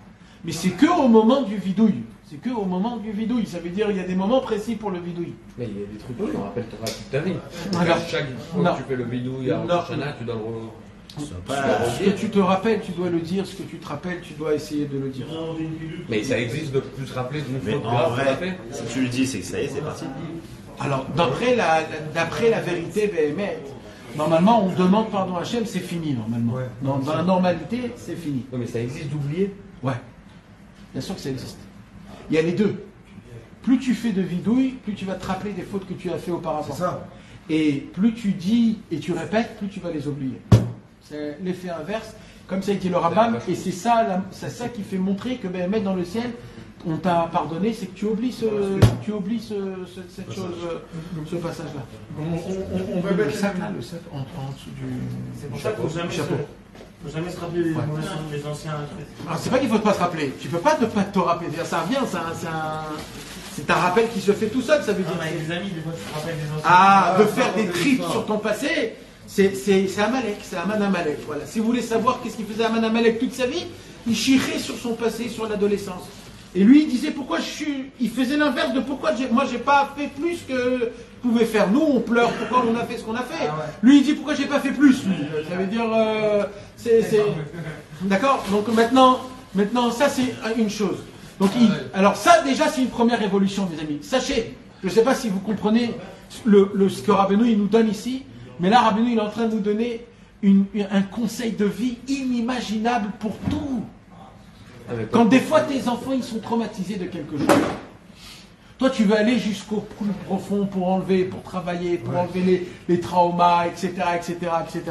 Mais c'est que au moment du vidouille. C'est que au moment du vidouille. Ça veut dire qu'il y a des moments précis pour le vidouille. Mais il y a des trucs que tu rappelles toute ta vie. Voilà. Chaque fois que tu fais le bidouille à Rosh Hashanah, tu dois le Ce que tu te rappelles, tu dois le dire. Ce que tu te rappelles, tu dois essayer de le dire. Mais ça existe de plus se rappeler d'une Mais faute en grave qu'on a vrai, fait. si tu le dis, c'est que ça y est, c'est parti. Alors, d'après la vérité, normalement, on demande pardon à Hachem, c'est fini, normalement. Ouais. Dans la normalité, c'est fini. Non, mais ça existe d'oublier. Ouais. Bien sûr que ça existe. Il y a les deux. Plus tu fais de vidouille, plus tu vas te rappeler des fautes que tu as fait auparavant. C'est ça. Et plus tu dis et tu répètes, plus tu vas les oublier. C'est l'effet inverse. Comme ça a dit le Rambam, et c'est ça qui fait montrer que ben, dans le ciel, on t'a pardonné, c'est que tu oublies cette chose, ce passage-là. On va mettre le sac là, le sac en dessous du. C'est pour ça qu'il ne faut jamais se rappeler les anciens. Alors c'est pas qu'il ne faut pas se rappeler. Tu peux pas ne pas te rappeler. Ça revient, c'est un rappel qui se fait tout seul, ça veut dire. Avec des amis, des fois, tu te rappelles des anciens. Ah, de faire des trips sur ton passé, c'est Amalek, c'est Aman Amalek. Voilà. Si vous voulez savoir qu'est-ce qu'il faisait Aman Amalek toute sa vie, il chirait sur son passé, sur l'adolescence. Et lui, il disait pourquoi il faisait l'inverse de pourquoi moi j'ai pas fait plus que je pouvais faire. Nous, on pleure pourquoi on a fait ce qu'on a fait. Lui, il dit pourquoi j'ai pas fait plus. Lui. Ça veut dire, d'accord. Donc maintenant, ça c'est une chose. Donc, alors ça déjà c'est une première évolution, mes amis. Sachez, je ne sais pas si vous comprenez ce que Rabbeinu il nous donne ici, mais là Rabbeinu il est en train de nous donner un conseil de vie inimaginable pour tout. Quand des fois tes enfants ils sont traumatisés de quelque chose, toi tu veux aller jusqu'au plus profond pour enlever, pour travailler, pour enlever les traumas, etc., etc., etc.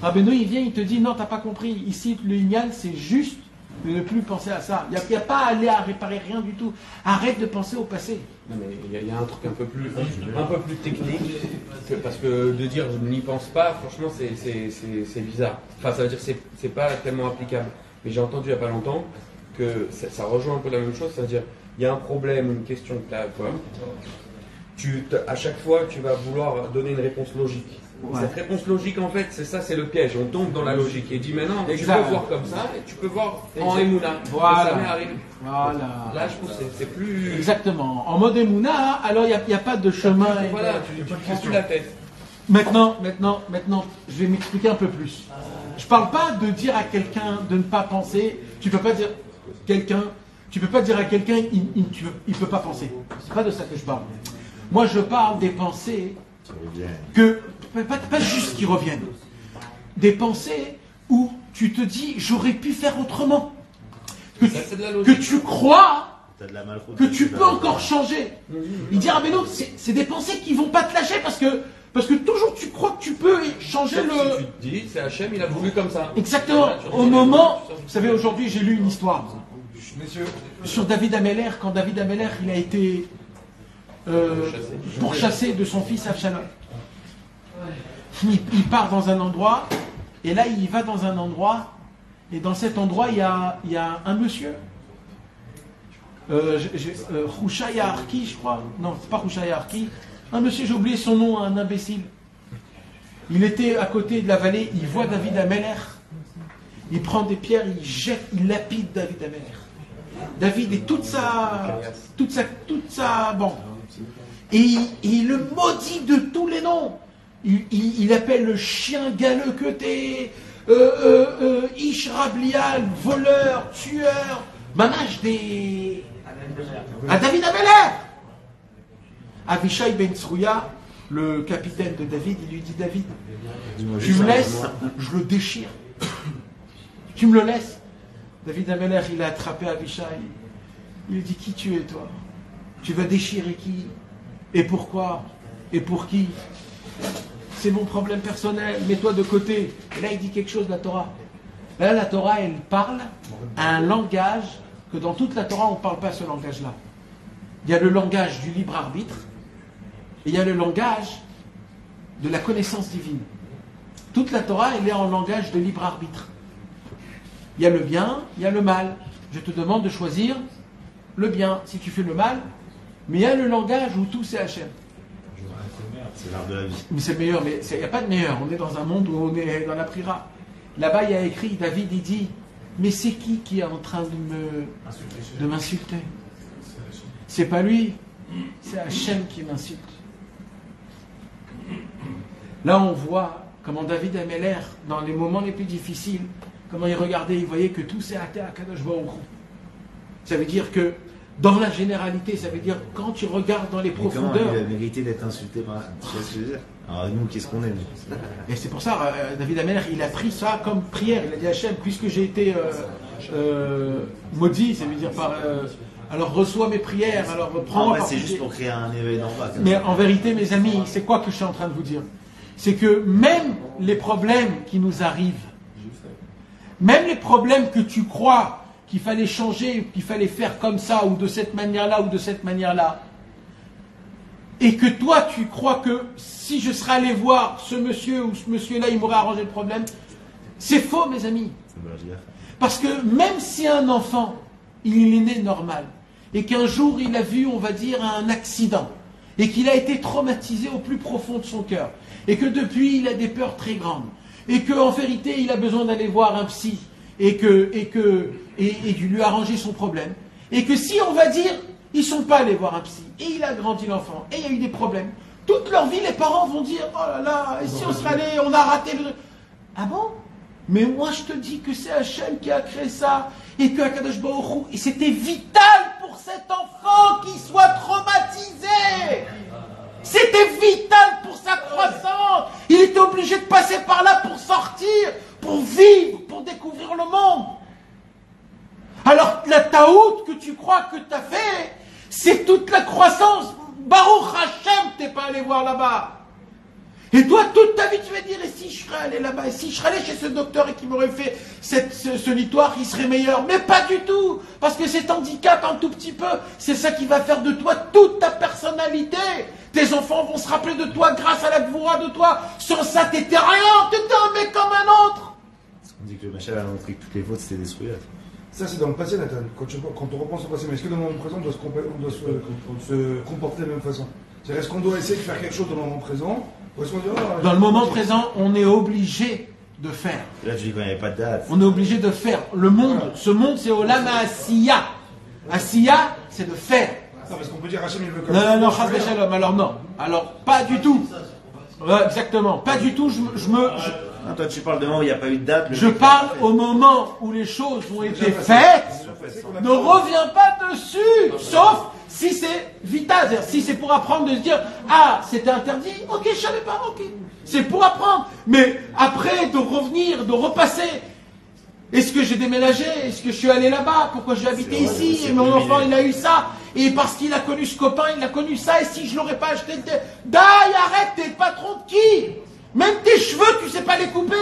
Rabbeinu il vient, il te dit non, t'as pas compris. Ici le Inyan c'est juste de ne plus penser à ça. Il n'y a pas à aller à réparer rien du tout. Arrête de penser au passé. Non, mais il y a un truc un peu plus technique, parce que de dire je n'y pense pas, franchement c'est bizarre. Enfin ça veut dire que c'est pas tellement applicable. Mais j'ai entendu il n'y a pas longtemps que ça rejoint un peu la même chose, c'est-à-dire il y a un problème, une question que tu as, quoi. À chaque fois tu vas vouloir donner une réponse logique. Ouais. Cette réponse logique, en fait, c'est le piège. On tombe dans la logique. Et dit maintenant, tu peux voir comme ça, et tu peux voir en Emouna. Voilà. Ça m'est arrivé. Voilà. Là, je trouve que c'est plus. Exactement. En mode Emouna, alors il n'y a pas de chemin. Voilà, tu prends plus la tête. Maintenant, je vais m'expliquer un peu plus. Je parle pas de dire à quelqu'un de ne pas penser. Tu peux pas dire à quelqu'un il peut pas penser. C'est pas de ça que je parle. Moi, je parle des pensées pas juste qui reviennent. Des pensées où tu te dis j'aurais pu faire autrement. Que tu crois que tu peux encore changer. Il dit mais non, c'est des pensées qui vont pas te lâcher parce que toujours tu crois que tu peux changer le. Si tu te dis c'est Hachem, il a voulu comme ça. Exactement. Au moment, vous savez, aujourd'hui j'ai lu une histoire sur David Ameller, quand David Ameller il a été pourchassé de son fils Avshalom. Il part dans un endroit, et là il va dans un endroit, et dans cet endroit il y a un monsieur, Rouchaya Arki, je crois, non c'est pas Rouchaya Arki, un monsieur, j'ai oublié son nom, un imbécile. Il était à côté de la vallée, il voit David Ameller, il prend des pierres, il jette, il lapide David Ameller. David et toute sa bande. Et il le maudit de tous les noms. Il appelle le chien galeux que t'es, Ish Rablial, voleur, tueur, manage des. À David Ameller. Avishai Ben Tsrouya, le capitaine de David, il lui dit David, tu me laisses, je le déchire. Tu me le laisses. David Ameller, il a attrapé Avishai. Il lui dit qui tu es toi? Tu vas déchirer qui? Et pourquoi? Et pour qui? C'est mon problème personnel, mets-toi de côté. Et là, il dit quelque chose de la Torah. Là, la Torah, elle parle à un langage que dans toute la Torah, on ne parle pas ce langage-là. Il y a le langage du libre arbitre et il y a le langage de la connaissance divine. Toute la Torah, elle est en langage de libre arbitre. Il y a le bien, il y a le mal. Je te demande de choisir le bien si tu fais le mal, mais il y a le langage où tout c'est Hachem. C'est l'art de la vie. Mais c'est le meilleur, mais il n'y a pas de meilleur. On est dans un monde où on est dans la prira. Là-bas, il y a écrit, David, il dit, mais c'est qui est en train de m'insulter? C'est pas lui, c'est Hachem qui m'insulte. Là, on voit comment David Ameller, dans les moments les plus difficiles, comment il regardait, il voyait que tout s'est hâté à Kadosh Baruch Hu. Ça veut dire que, dans la généralité, ça veut dire quand tu regardes dans les profondeurs. Il a mérité d'être insulté par. Tu vois ce que je veux dire? Alors nous, qu'est-ce qu'on aime? Et c'est pour ça, David Ameller, il a pris ça comme prière. Il a dit Hachem, puisque j'ai été maudit, ça veut dire par. Alors reçois mes prières, alors prends-moi. C'est juste pour créer un éveil d'en bas. Mais en vérité, mes amis, c'est quoi que je suis en train de vous dire? C'est que même les problèmes qui nous arrivent, même les problèmes que tu crois qu'il fallait changer, qu'il fallait faire comme ça, ou de cette manière-là, ou de cette manière-là, et que toi tu crois que si je serais allé voir ce monsieur ou ce monsieur-là, il m'aurait arrangé le problème, c'est faux, mes amis. Parce que même si un enfant, il est né normal, et qu'un jour il a vu, on va dire, un accident, et qu'il a été traumatisé au plus profond de son cœur, et que depuis il a des peurs très grandes, et qu'en vérité il a besoin d'aller voir un psy, et de lui arranger son problème, Et que si on va dire, ils sont pas allés voir un psy, et il a grandi l'enfant, et il y a eu des problèmes, toute leur vie, les parents vont dire, oh là là, et si on serait allé, on a raté le... Ah bon? Mais moi je te dis que c'est Hachem qui a créé ça, et que Akadosh Baruch Hu, et c'était vital pour cet enfant qu'il soit traumatisé. C'était vital pour sa croissance. Il était obligé de passer par là pour sortir, pour vivre, pour découvrir le monde. Alors la taout que tu crois que tu as fait, c'est toute la croissance. Baruch Hashem, t'es pas allé voir là-bas. Et toi, toute ta vie, tu vas dire, et si je serais allé là-bas, et si je serais allé chez ce docteur et qui m'aurait fait ce litoire, il serait meilleur. Mais pas du tout, parce que cet handicap, un tout petit peu, c'est ça qui va faire de toi toute ta personnalité. Tes enfants vont se rappeler de toi grâce à la gvoura de toi. Sans ça, t'étais rien, t'étais un mec comme un autre. On dit que le Machal a montré que toutes les fautes, c'était destruit. Ça, c'est dans le passé, Nathan. Quand on repense au passé, mais est-ce que dans le moment présent, on doit se comporter de la même façon? C'est-à-dire, est-ce qu'on doit essayer de faire quelque chose dans le moment présent? Ou est-ce qu'on dit, oh, dans le moment présent, on est obligé de faire. Là, tu dis qu'il n'y avait pas de date. On est obligé de faire. Le monde, ce monde, c'est Olam Asiya. Asiya, c'est de faire. Non, parce qu'on peut dire Hachem, il veut comme Non, non, Chas v'Shalom. Alors non. Alors, pas du tout. Ouais, exactement. Pas du tout. Non, toi, tu parles de moment où il n'y a pas eu de date. Je parle au moment où les choses ont été faites. Ne reviens pas dessus. Sauf si c'est vital. C'est-à-dire, si c'est pour apprendre de se dire, ah, c'était interdit. Ok, je savais pas. Ok. C'est pour apprendre. Mais après, de revenir, de repasser. Est-ce que j'ai déménagé? Est-ce que je suis allé là-bas? Pourquoi j'ai habité ici? Et mon enfant, il a eu ça. Et parce qu'il a connu ce copain, il a connu ça. Et si je l'aurais pas acheté, Dai, arrête, t'es le patron de qui? Même tes cheveux, tu sais pas les couper.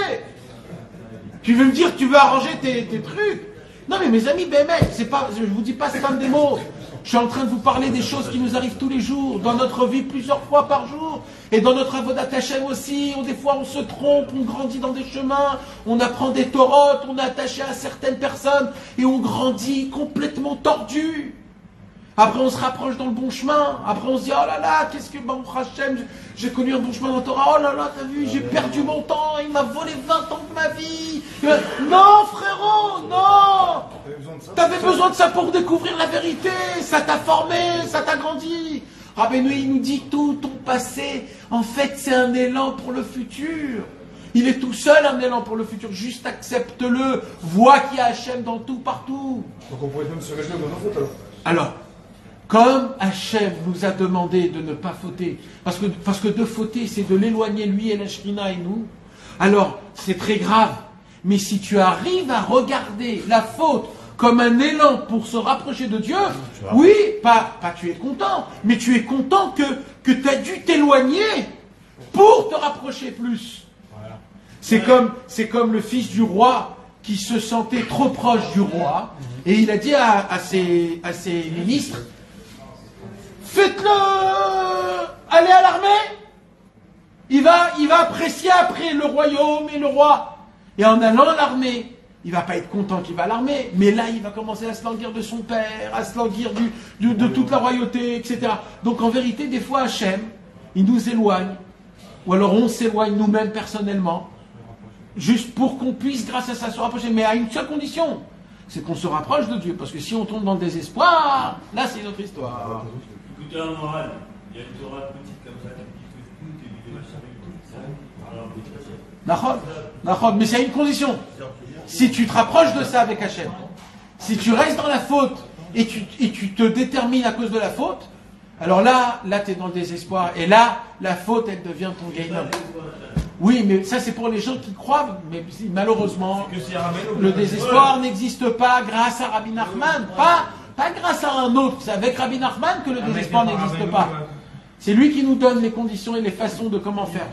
Tu veux me dire que tu veux arranger tes trucs? Non mais mes amis, c'est pas, je vous dis pas, c'est pas des mots. Je suis en train de vous parler des choses qui nous arrivent tous les jours, dans notre vie plusieurs fois par jour, et dans notre avodat Hashem aussi. Des fois on se trompe, on grandit dans des chemins, on apprend des torotes, on est attaché à certaines personnes, et on grandit complètement tordu. Après on se rapproche dans le bon chemin, après on se dit, oh là là, qu'est-ce que Baruch Hashem, j'ai connu un bon chemin dans la Torah, oh là là, t'as vu, j'ai perdu mon temps, il m'a volé 20 ans de ma vie. Non frérot, non. T'avais besoin de ça pour découvrir la vérité, ça t'a formé, ça t'a grandi. Rabbeinu, il nous dit tout ton passé, en fait c'est un élan pour le futur. Il est tout seul un élan pour le futur, juste accepte-le, vois qu'il y a Hachem dans tout, partout. Donc on pourrait même se réjouir de nos fautes alors, comme Hachem nous a demandé de ne pas fauter, parce que de fauter, c'est de l'éloigner lui et la Shrina et nous, alors c'est très grave. Mais si tu arrives à regarder la faute comme un élan pour se rapprocher de Dieu, oui, pas tu es content, mais tu es content que tu as dû t'éloigner pour te rapprocher plus. Voilà. C'est comme le fils du roi qui se sentait trop proche du roi, et il a dit à ses ministres, faites-le aller à l'armée, il va apprécier après le royaume et le roi. Et en allant à l'armée, il va pas être content qu'il va à l'armée, mais là il va commencer à se languir de son père, à se languir de toute la royauté, etc. Donc en vérité, des fois Hachem, il nous éloigne, ou alors on s'éloigne nous-mêmes personnellement, juste pour qu'on puisse, grâce à ça, se rapprocher, mais à une seule condition, c'est qu'on se rapproche de Dieu, parce que si on tombe dans le désespoir, là c'est une autre histoire. Écoutez un moral, il y a une Torah petite comme ça qui dit que tout est du machin et tout, ça. Alors, Nachod, mais c'est une condition. Si tu te rapproches de ça avec Hachem, si tu restes dans la faute et tu te détermines à cause de la faute, alors là tu es dans le désespoir. Et là, la faute, elle devient ton gain. Oui, mais ça c'est pour les gens qui croient, mais malheureusement, le désespoir n'existe pas grâce à Rabbi Nachman, pas grâce à un autre. C'est avec Rabbi Nachman que le désespoir n'existe pas. C'est lui qui nous donne les conditions et les façons de comment faire.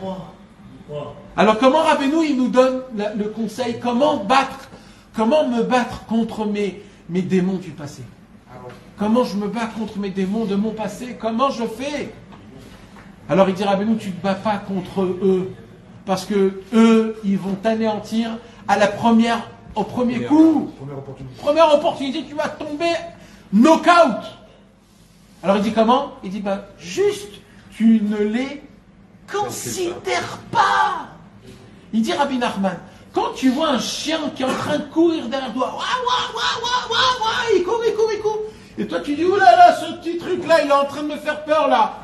Alors comment Rabbeinu, il nous donne le conseil, comment me battre contre mes démons du passé? Comment je me bats contre mes démons de mon passé? Comment je fais? Alors il dit Rabbeinu, tu ne te bats pas contre eux, parce que eux, ils vont t'anéantir au premier coup. Première opportunité, tu vas tomber knock-out. Alors il dit comment? Il dit, juste, tu ne les considère pas. Il dit Rabbi Nachman, quand tu vois un chien qui est en train de courir derrière toi, il court, Et toi, tu dis, oulala, ce petit truc-là, il est en train de me faire peur, là.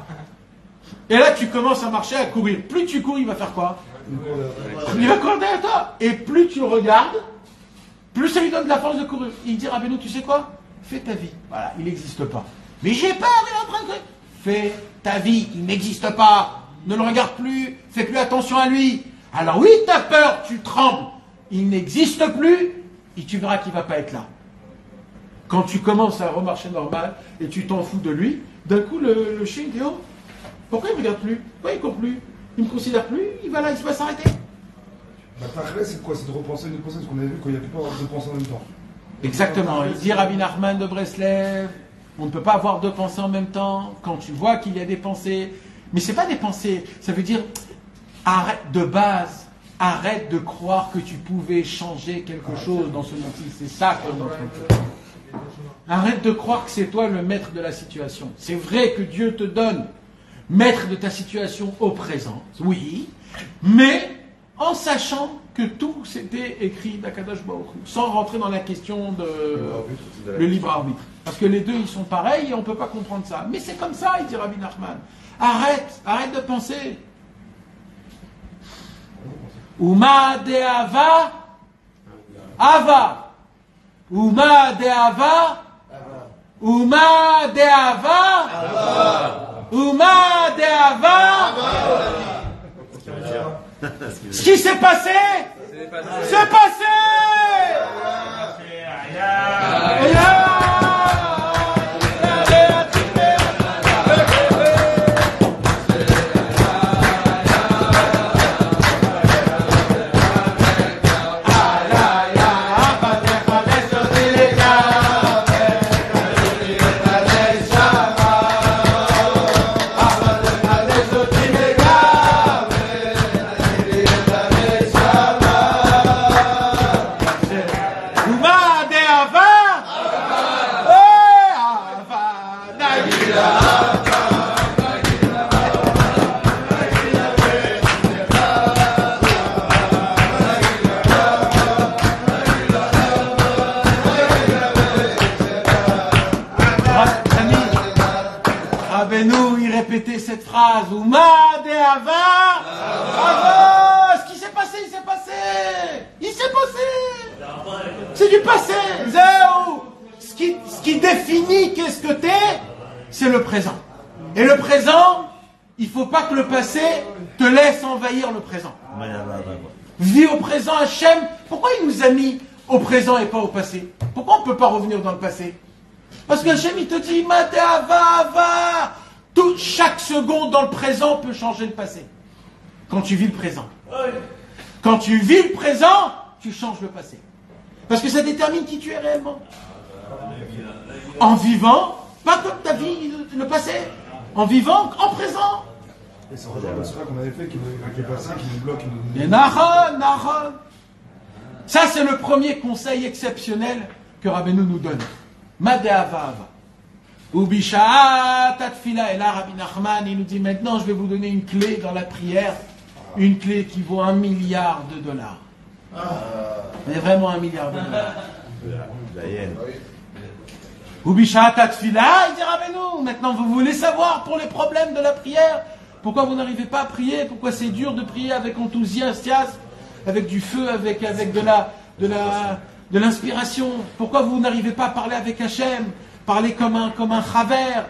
Et là, tu commences à marcher, à courir. Plus tu cours, il va faire quoi? Il va courir derrière toi. Et plus tu le regardes, plus ça lui donne de la force de courir. Il dit, Rabbeinu, tu sais quoi? Fais ta vie. Voilà, il n'existe pas. Mais j'ai peur, il est en train de... Fais ta vie, il n'existe pas. Ne le regarde plus, fais plus attention à lui. Alors oui, tu as peur, tu trembles. Il n'existe plus, et tu verras qu'il ne va pas être là. Quand tu commences à remarcher normal, et tu t'en fous de lui, d'un coup, le chien dit, oh, pourquoi il ne me regarde plus? Pourquoi il ne court plus? Il ne me considère plus, il va là, il va s'arrêter. La tachlis, c'est quoi? C'est de repenser une pensée, parce qu'on avait vu qu'il n'y a plus pas de pensée en même temps. Exactement. Il dit Rabbi Nachman de Breslev, on ne peut pas avoir deux pensées en même temps. Quand tu vois qu'il y a des pensées, mais ce n'est pas des pensées, ça veut dire arrête de base, arrête de croire que tu pouvais changer quelque chose dans ce monde-ci. C'est ça qu'on est en train de faire. Arrête de croire que c'est toi le maître de la situation. C'est vrai que Dieu te donne maître de ta situation au présent, oui, mais en sachant que tout c'était écrit d'Akadosh Baruch Hu, sans rentrer dans la question de le libre arbitre. Parce que les deux ils sont pareils et on ne peut pas comprendre ça. Mais c'est comme ça, il dit Rabbi Nachman. Arrête de penser. Uma de Ava, Ava. Uma de Ava, Uma de Ava, Uma de Ava. Ce qui s'est passé, c'est passé. Cette phrase, Ouma de Ava, Ava, ce qui s'est passé, il s'est passé, c'est du passé, ce qui définit qu'est-ce que t'es, c'est le présent. Et le présent, il faut pas que le passé te laisse envahir le présent. Vis au présent, Hachem. Pourquoi il nous a mis au présent et pas au passé? Pourquoi on ne peut pas revenir dans le passé? Parce que Hachem, il te dit, Ouma de Ava, Ava. Chaque seconde dans le présent peut changer le passé. Quand tu vis le présent. Quand tu vis le présent, tu changes le passé. Parce que ça détermine qui tu es réellement. En vivant, pas comme ta vie, le passé. En vivant, en présent. Et c'est vrai qu'on avait fait qui est passé, qui nous bloque. Et Nahon. Ça, c'est le premier conseil exceptionnel que Rabbeinu nous donne. Madeava Ava. Ubisha Tatfila, et là Rabbi Nachman il nous dit maintenant je vais vous donner une clé dans la prière, une clé qui vaut $1 milliard. Mais vraiment $1 milliard. Ubisha Tatfila, il dit Rabbeinu, maintenant vous voulez savoir pour les problèmes de la prière, pourquoi vous n'arrivez pas à prier, pourquoi c'est dur de prier avec enthousiasme, avec du feu, avec de l'inspiration, pourquoi vous n'arrivez pas à parler avec Hachem, parler comme un chaver,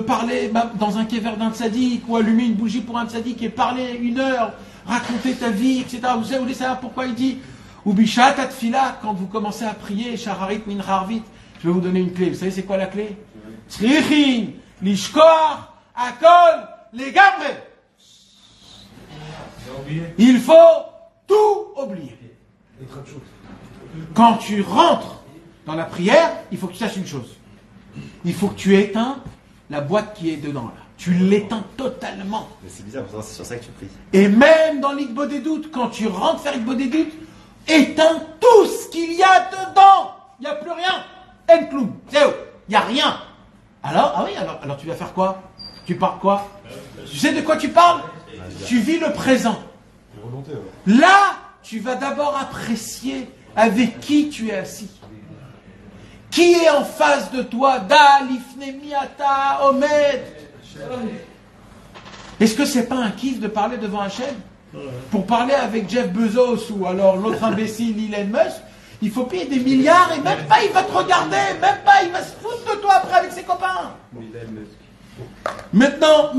parler dans un kéver d'un tzaddik, ou allumer une bougie pour un tzaddik et parler 1 heure, raconter ta vie, etc. Vous voulez savoir pourquoi il dit Ubisha Tatfila, quand vous commencez à prier, Shacharit Min Harvit, je vais vous donner une clé. Vous savez c'est quoi la clé? Tzrichin, Lishkoar, Akol, Legamre. Il faut tout oublier. Quand tu rentres dans la prière, il faut que tu saches une chose. Il faut que tu éteins la boîte qui est dedans là. Tu l'éteins totalement. Mais c'est bizarre, pourtant c'est sur ça que tu pries. Et même dans l'Ikbo des doutes, quand tu rentres faire l'Ikbo des doutes, éteins tout ce qu'il y a dedans. Il n'y a plus rien. Enkloum. C'est où? Il n'y a rien. Alors tu vas faire quoi? Tu parles quoi? Tu sais de quoi tu parles? Tu vis le présent. Là, tu vas d'abord apprécier avec qui tu es assis. Qui est en face de toi? Da, lifne miata, omed. Est-ce que c'est pas un kiff de parler devant Hachem? Pour parler avec Jeff Bezos ou alors l'autre imbécile Elon Musk, il faut payer des milliards et même pas il va te regarder, même pas il va se foutre de toi après avec ses copains. Maintenant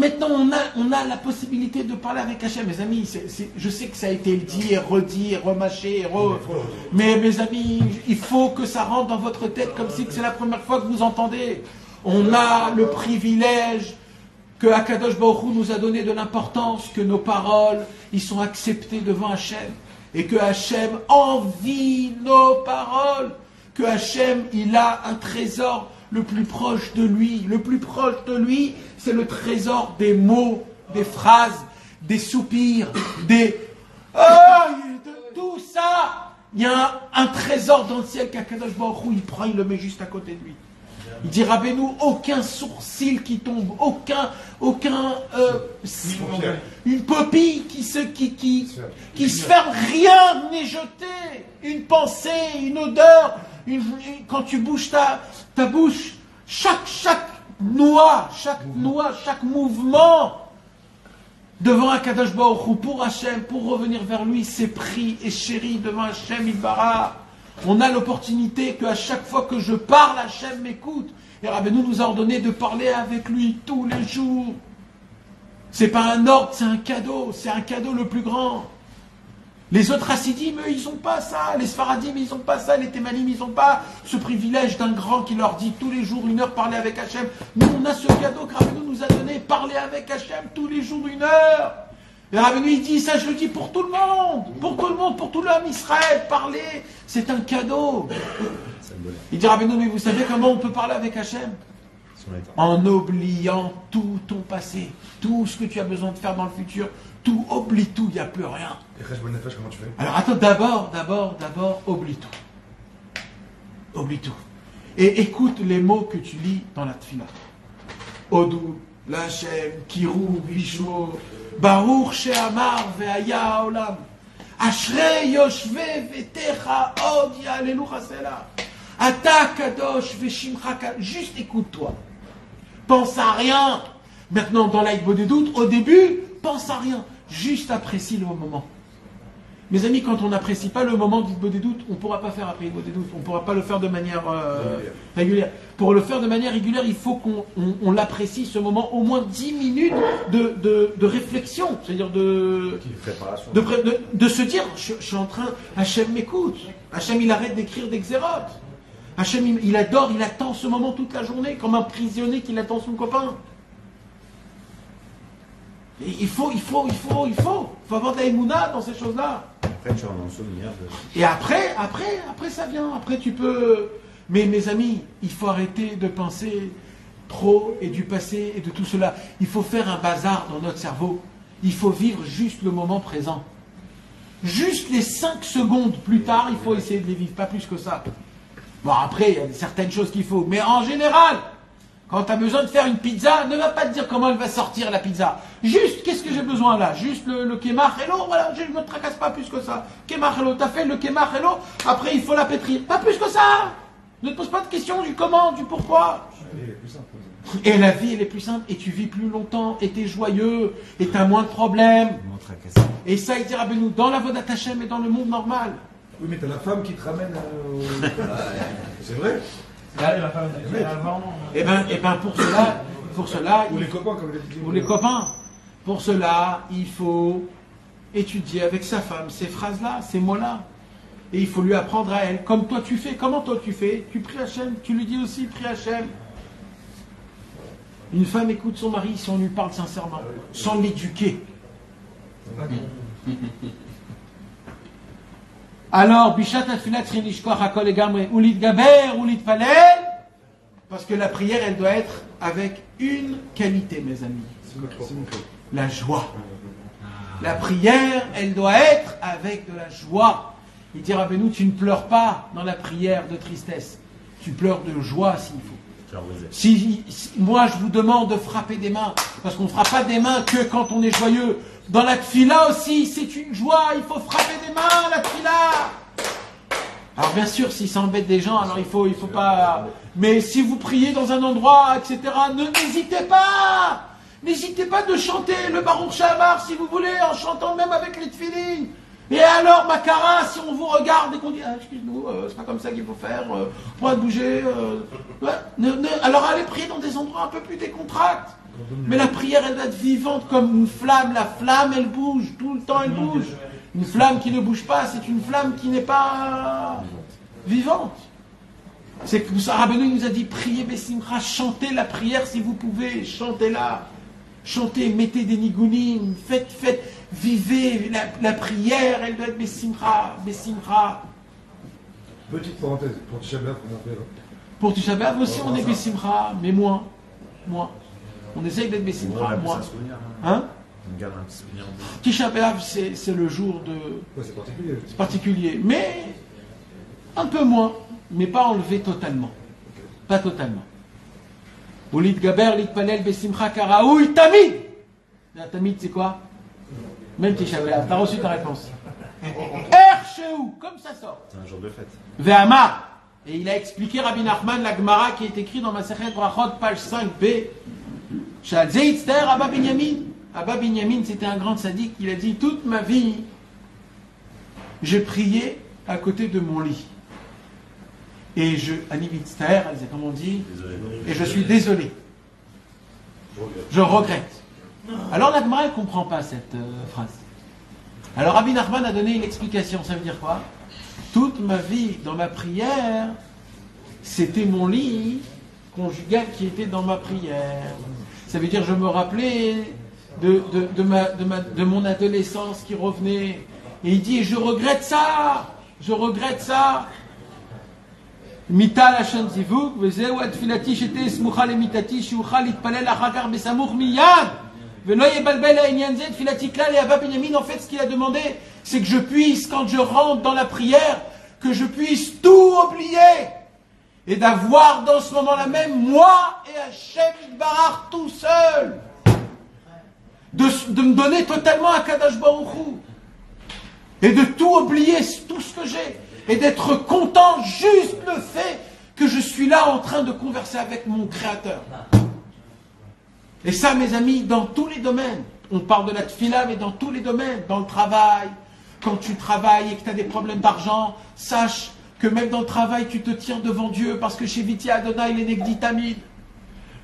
on a la possibilité de parler avec Hachem, mes amis. Je sais que ça a été dit et redit et remâché, mais mes amis, il faut que ça rentre dans votre tête comme si c'est la première fois que vous entendez. On a le privilège que Akadosh Baruch Hu nous a donné de l'importance, que nos paroles, ils sont acceptées devant Hachem, et que Hachem envie nos paroles, que Hachem, il a un trésor le plus proche de lui. Le plus proche de lui, c'est le trésor des mots, des phrases, des soupirs, de tout ça. Il y a un trésor dans le ciel qu'Akadosh Baruch Hu, il prend, il le met juste à côté de lui. Il dit, Rabbeinu, aucun sourcil qui tombe, une pupille qui se ferme, rien n'est jeté. Une pensée, une odeur, quand tu bouges ta bouche, chaque noix, chaque mouvement devant Akadosh Baruch Hu, pour Hachem, pour revenir vers lui, c'est pris et chéri devant Hachem Yitbarach. On a l'opportunité qu'à chaque fois que je parle, Hachem m'écoute. Et Rabbeinu nous a ordonné de parler avec lui tous les jours. C'est pas un ordre, c'est un cadeau le plus grand. Les autres Hassidim, eux, ils n'ont pas ça. Les Sfaradim, ils n'ont pas ça. Les Thémanim, ils n'ont pas ce privilège d'un grand qui leur dit tous les jours 1 heure parler avec Hachem. Nous, on a ce cadeau que Rabbeinu nous a donné, parler avec Hachem tous les jours 1 heure. Et Rabbeinu, il dit, ça je le dis pour tout le monde, pour tout l'homme Israël, parler, c'est un cadeau. Il dit, Rabbeinu, mais vous savez comment on peut parler avec Hachem? En oubliant tout ton passé, tout ce que tu as besoin de faire dans le futur, tout, oublie tout, il n'y a plus rien. Et comment tu fais? Alors attends, d'abord, oublie tout. Oublie tout. Et écoute les mots que tu lis dans la tefila. Odou, Lachem, Kirou, Vishmo, Baruch She'amar ve'aya olam. Ashrei yoshve vetecha od ya'alelu chasela. Ata kadosh ve'shimcha kadosh. Juste écoute-toi. Pense à rien. Maintenant, dans l'aïd doute, au début, pense à rien. Juste apprécie le moment. Mes amis, quand on n'apprécie pas le moment du doute, on ne pourra pas faire après doute. On ne pourra pas le faire de manière régulière. Pour le faire de manière régulière, il faut qu'on l'apprécie, ce moment, au moins 10 minutes de réflexion. C'est-à-dire de se dire, je suis en train, Hachem m'écoute. Hachem, il arrête d'écrire des xérotes. Hachem, il adore, il attend ce moment toute la journée, comme un prisonnier qui attend son copain. Et il faut avoir de la émouna dans ces choses-là. Après, tu en as un souvenir. Et après ça vient. Après, tu peux. Mais mes amis, il faut arrêter de penser trop et du passé et de tout cela. Il faut faire un bazar dans notre cerveau. Il faut vivre juste le moment présent. Juste les 5 secondes plus tard, il faut essayer de les vivre, pas plus que ça. Bon, après, il y a certaines choses qu'il faut. Mais en général, quand tu as besoin de faire une pizza, ne va pas te dire comment elle va sortir la pizza. Juste, qu'est-ce que j'ai besoin là? Juste le kémach hello, voilà, je ne me tracasse pas plus que ça. Kémach hello, t'as fait le kémach hello, après il faut la pétrir. Pas plus que ça. Ne te pose pas de questions du comment, du pourquoi. Et la vie, elle est plus simple, et tu vis plus longtemps, et tu es joyeux, et tu as moins de problèmes. Et ça, il dira, nous, dans la Vodat Hashem et dans le monde normal. Oui, mais t'as la femme qui te ramène C'est vrai. La femme avant. Et ben pour cela, ou les copains, comme il a dit. Ou les copains. Pour cela, il faut étudier avec sa femme ces phrases-là, ces mots-là. Et il faut lui apprendre à elle, comme toi tu fais. Comment toi tu fais? Tu pries Hachem, tu lui dis aussi, prie Hachem. Une femme écoute son mari si on lui parle sincèrement, sans l'éduquer. Alors, Bishat Atfilat Trinishkoach Hakol Egamre, Ulit Gaber, Ulit Palel, parce que la prière, elle doit être avec une qualité, mes amis. La joie. La prière, elle doit être avec de la joie. Il dira, Rabbeinu, tu ne pleures pas dans la prière de tristesse. Tu pleures de joie s'il faut. Si moi je vous demande de frapper des mains, parce qu'on ne frappe pas des mains que quand on est joyeux. Dans la tfila aussi, c'est une joie, il faut frapper des mains, la tfila. Alors bien sûr, si ça embête des gens, alors il faut pas... Mais si vous priez dans un endroit, etc., n'hésitez pas. N'hésitez pas de chanter le Baruch Shamar, si vous voulez, en chantant même avec les tefilines. Et alors, Makara, si on vous regarde et qu'on dit, ah, excuse-nous, c'est pas comme ça qu'il faut faire, on va bouger. Alors allez prier dans des endroits un peu plus décontractés. Mais la prière, elle doit être vivante comme une flamme. La flamme, elle bouge, tout le temps elle bouge. Une flamme qui ne bouge pas, c'est une flamme qui n'est pas vivante. C'est que Rabbeinu nous a dit, priez Bessimcha, chantez la prière si vous pouvez, chantez-la. Chantez, mettez des nigunim, faites, vivez la prière, elle doit être Bessimcha, Bessimcha. Petite parenthèse, pour Tisha B'Av, comment on fait là? Pour Tisha B'Av aussi, on est Bessimcha, mais moins. On essaye d'être Bessimcha, moins. Hein? On garde un petit souvenir. Tisha B'Av, c'est le jour de... Ouais, c'est particulier. C'est particulier, mais un peu moins, mais pas enlevé totalement. Pas totalement. Ou l'itgaber, l'itpalel, besimcha, karaoui, tamid. Tamid, c'est quoi? Même Tisha B'Av, t'as reçu ta réponse. Ercheou, comme ça sort. C'est un jour de fête. Ve'amar. Et il a expliqué Rabbi Nachman, la Gemara, qui est écrit dans Masechet Brachot, page 5b. Shal Zeitzter, Abba Binyamin. Abba Binyamin, c'était un grand sadique, il a dit, toute ma vie, j'ai prié à côté de mon lit. Et Ani Mitztaher, comme on dit, et je suis désolé. Je regrette. Alors la Gemara ne comprend pas cette phrase. Alors Rabbi Nachman a donné une explication, ça veut dire quoi? Toute ma vie, dans ma prière, c'était mon lit conjugal qui était dans ma prière. Ça veut dire je me rappelais de mon adolescence qui revenait. Et il dit, je regrette ça. Mita lachon zivuk, vezeu atfilati shete smucha lemitati, shiucha litpalel achakar besamuch miyad, velo yebalbel ha'inyan ze tfilati klal. Et Abba Binyamin, en fait, ce qu'il a demandé, c'est que je puisse, quand je rentre dans la prière, que je puisse tout oublier. Et d'avoir dans ce moment-là même, moi et Hachem Yitbarach tout seul. De me donner totalement à Kadosh Baruch Hu. Et de tout oublier, tout ce que j'ai. Et d'être content juste le fait que je suis là en train de converser avec mon Créateur. Et ça, mes amis, dans tous les domaines. On parle de la tfila, mais dans tous les domaines. Dans le travail, quand tu travailles et que tu as des problèmes d'argent, sache que même dans le travail, tu te tiens devant Dieu, parce que chez Viti Adonai, il est Negdi Tamid.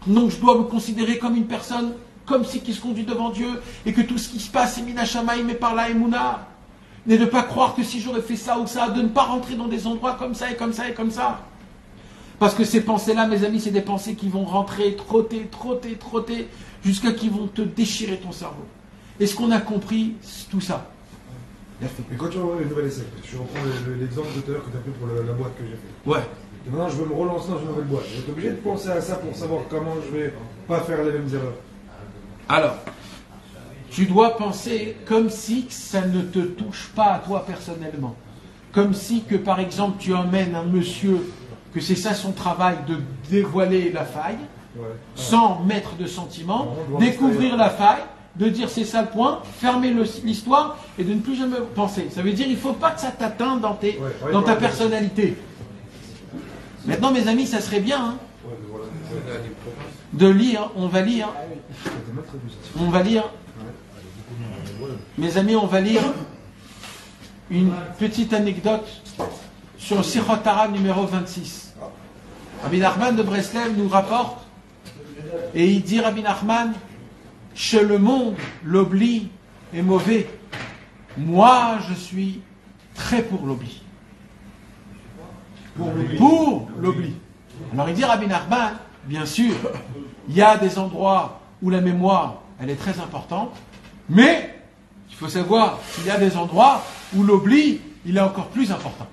Donc je dois me considérer comme une personne, comme si qui se conduit devant Dieu, et que tout ce qui se passe est Mina Shamaïm et par la Emouna. Et de ne pas croire que si j'aurais fait ça ou ça, de ne pas rentrer dans des endroits comme ça et comme ça et comme ça. Parce que ces pensées-là, mes amis, c'est des pensées qui vont rentrer, trotter, jusqu'à qu'ils vont te déchirer ton cerveau. Est-ce qu'on a compris tout ça? Et quand tu vas voir une nouvelle essai, je reprends l'exemple de tout à l'heure que tu as pris pour la boîte que j'ai fait. Ouais. Et maintenant, je veux me relancer dans une nouvelle boîte. Je vais être obligé de penser à ça pour savoir comment je vais pas faire les mêmes erreurs. Alors, tu dois penser comme si ça ne te touche pas à toi personnellement. Comme si que, par exemple, tu emmènes un monsieur, que c'est ça son travail, de dévoiler la faille, sans mettre de sentiment, découvrir la faille, de dire c'est ça le point, fermer l'histoire et de ne plus jamais penser. Ça veut dire il ne faut pas que ça t'atteinte dans ta personnalité. Maintenant, mes amis, ça serait bien de lire, on va lire, mes amis, on va lire une petite anecdote sur le Sichot Torah numéro 26. Rabbi Nachman de Breslev nous rapporte, et il dit, Rabbi Nachman, chez le monde, l'oubli est mauvais. Moi, je suis très pour l'oubli. Pour l'oubli. Alors il dit, Rabbi Nachman, bien sûr, il y a des endroits où la mémoire, elle est très importante, mais il faut savoir qu'il y a des endroits où l'oubli, il est encore plus important.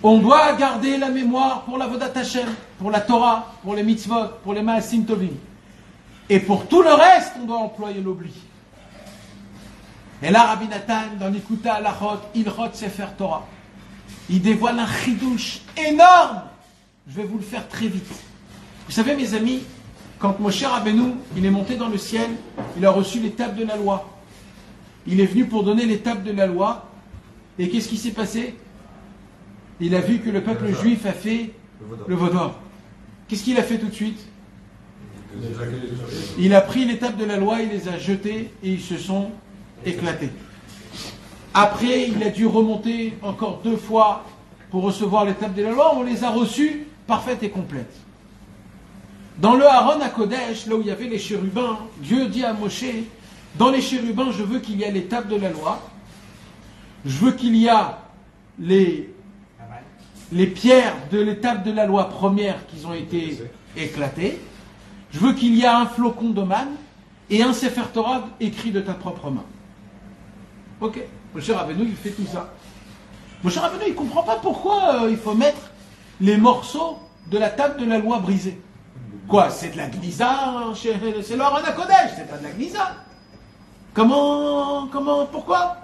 On doit garder la mémoire pour la Vodat Hashem, pour la Torah, pour les mitzvot, pour les Maasim Tovim. Et pour tout le reste, on doit employer l'oubli. Et là, Rabbi Nathan, dans l'Ikuta Alachot, Ilchot Sefer Torah, il dévoile un chidouche énorme. Je vais vous le faire très vite. Vous savez, mes amis, quand Moshe Rabbeinu, il est monté dans le ciel, il a reçu les tables de la loi. Il est venu pour donner les tables de la loi. Et qu'est-ce qui s'est passé? il a vu que le peuple juif a fait le veau d'or. Qu'est-ce qu'il a fait tout de suite? Il a pris les tables de la loi, il les a jetées et ils se sont éclatés. Après, il a dû remonter encore 2 fois pour recevoir les tables de la loi. On les a reçues parfaites et complètes. Dans le Aaron à Kodesh, là où il y avait les chérubins, Dieu dit à Moshe, dans les chérubins, je veux qu'il y ait les tables de la loi, je veux qu'il y ait les pierres de l'étape de la loi première qui ont été éclatées, je veux qu'il y ait un flocon de manne et un Sefer Torah écrit de ta propre main. Ok, Moshe Rabbeinu, il fait tout ça. Moshe Rabbeinu, il ne comprend pas pourquoi il faut mettre les morceaux de la table de la loi brisée. Quoi, c'est de la gnisa, c'est l'Aaron à Kodesh, c'est pas de la gnisa. Comment, pourquoi?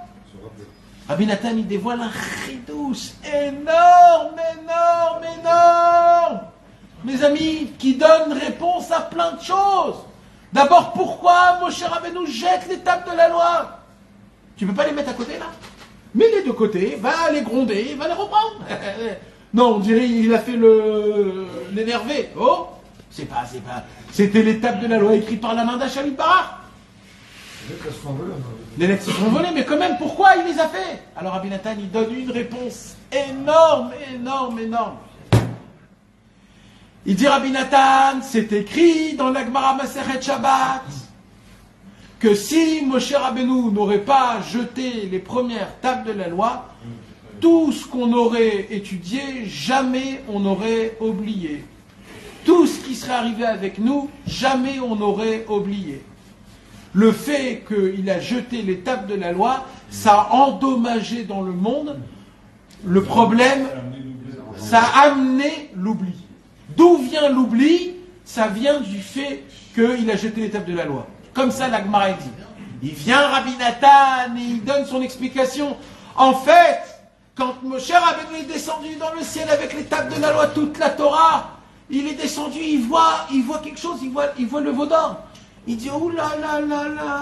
Rabbi Nathan, il dévoile un chidouche énorme. Mes amis, qui donne réponse à plein de choses. D'abord, pourquoi Moshe Rabbeinu jette les tables de la loi? Tu ne peux pas les mettre à côté là? Mets-les de côté, va les gronder, va les reprendre. Non, on dirait qu'il a fait l'énervé. Oh, c'est pas. C'était les tables de la loi écrites par la main d'Hachamim Barach. Les lettres se sont volées, mais quand même, pourquoi il les a fait? Alors Rabbi Nathan, il donne une réponse énorme. Il dit, Rabbi Nathan, c'est écrit dans la Gemara Masechet Shabbat que si Moshe Rabbeinu n'aurait pas jeté les premières tables de la loi, tout ce qu'on aurait étudié, jamais on n'aurait oublié. Tout ce qui serait arrivé avec nous, jamais on n'aurait oublié. Le fait qu'il a jeté les tables de la loi, ça a endommagé dans le monde. Le problème, ça a amené l'oubli. D'où vient l'oubli? Ça vient du fait qu'il a jeté les tables de la loi. Comme ça, la Gemara dit. Il vient Rabbi Nathan et il donne son explication. En fait, quand Moshe Rabbeinu est descendu dans le ciel avec les tables de la loi, toute la Torah, il est descendu, il voit quelque chose, il voit le veau d'or. Il dit, oh là là là là.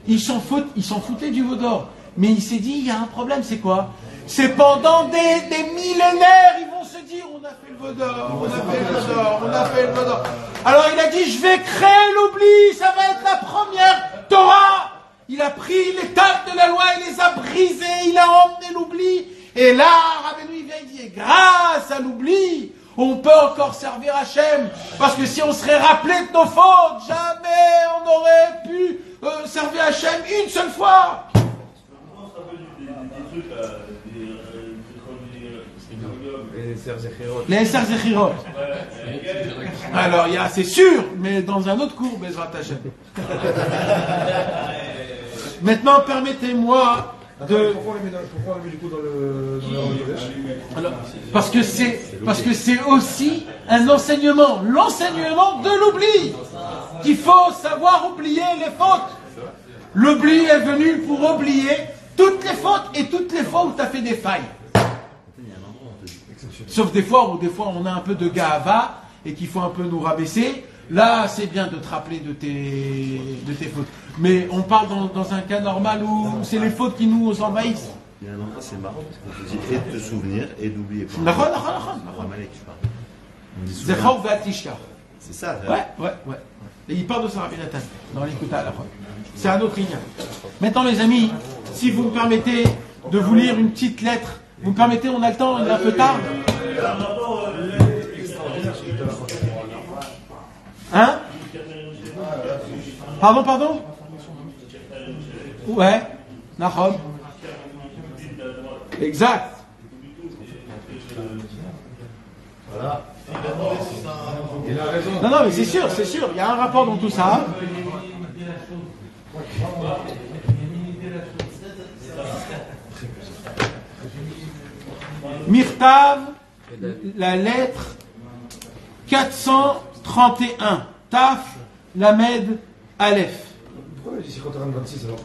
Il s'en foutait du veau d'or. Mais il s'est dit, il y a un problème, c'est quoi? C'est pendant des millénaires, ils vont se dire, on a fait le veau d'or, on a fait le veau d'or. Alors il a dit, je vais créer l'oubli, ça va être la première Torah. Il a pris les tables de la loi, il les a brisées, il a emmené l'oubli. Et là, Rabbeinu, il vient, il dit, grâce à l'oubli, on peut encore servir Hachem. Parce que si on serait rappelé de nos fautes, jamais on n'aurait pu servir Hachem une seule fois. Les Esser Zechirot. Alors, c'est sûr, mais dans un autre cours, Bezrat Hachem. Maintenant, permettez-moi de... Pourquoi on les met du coup dans le Alors, parce que c'est aussi un enseignement, l'enseignement de l'oubli. Qu'il faut savoir oublier les fautes. L'oubli est venu pour oublier toutes les fautes et toutes les fois où tu as fait des failles. Sauf des fois où on a un peu de gahava et qu'il faut un peu nous rabaisser. Là, c'est bien de te rappeler de tes fautes. Mais on parle dans un cas normal où c'est les fautes qui nous envahissent. Il y a un endroit, c'est marrant parce qu'on te dit et de te souvenir et d'oublier. C'est ça. Ouais. Et il parle de ça, Rabbi Nathan, dans l'Ikuta à la fois. C'est un autre ligne. Maintenant, les amis, si vous me permettez de vous lire une petite lettre, vous me permettez, on a le temps, il est un peu tard. Hein? Pardon? Ouais, Nahom. Exact. Voilà. Il a raison. Non, mais c'est sûr, il y a un rapport dans tout ça. Mirtav, la lettre 431, Taf, Lamed, Aleph. Pourquoi il dit 50-26 alors?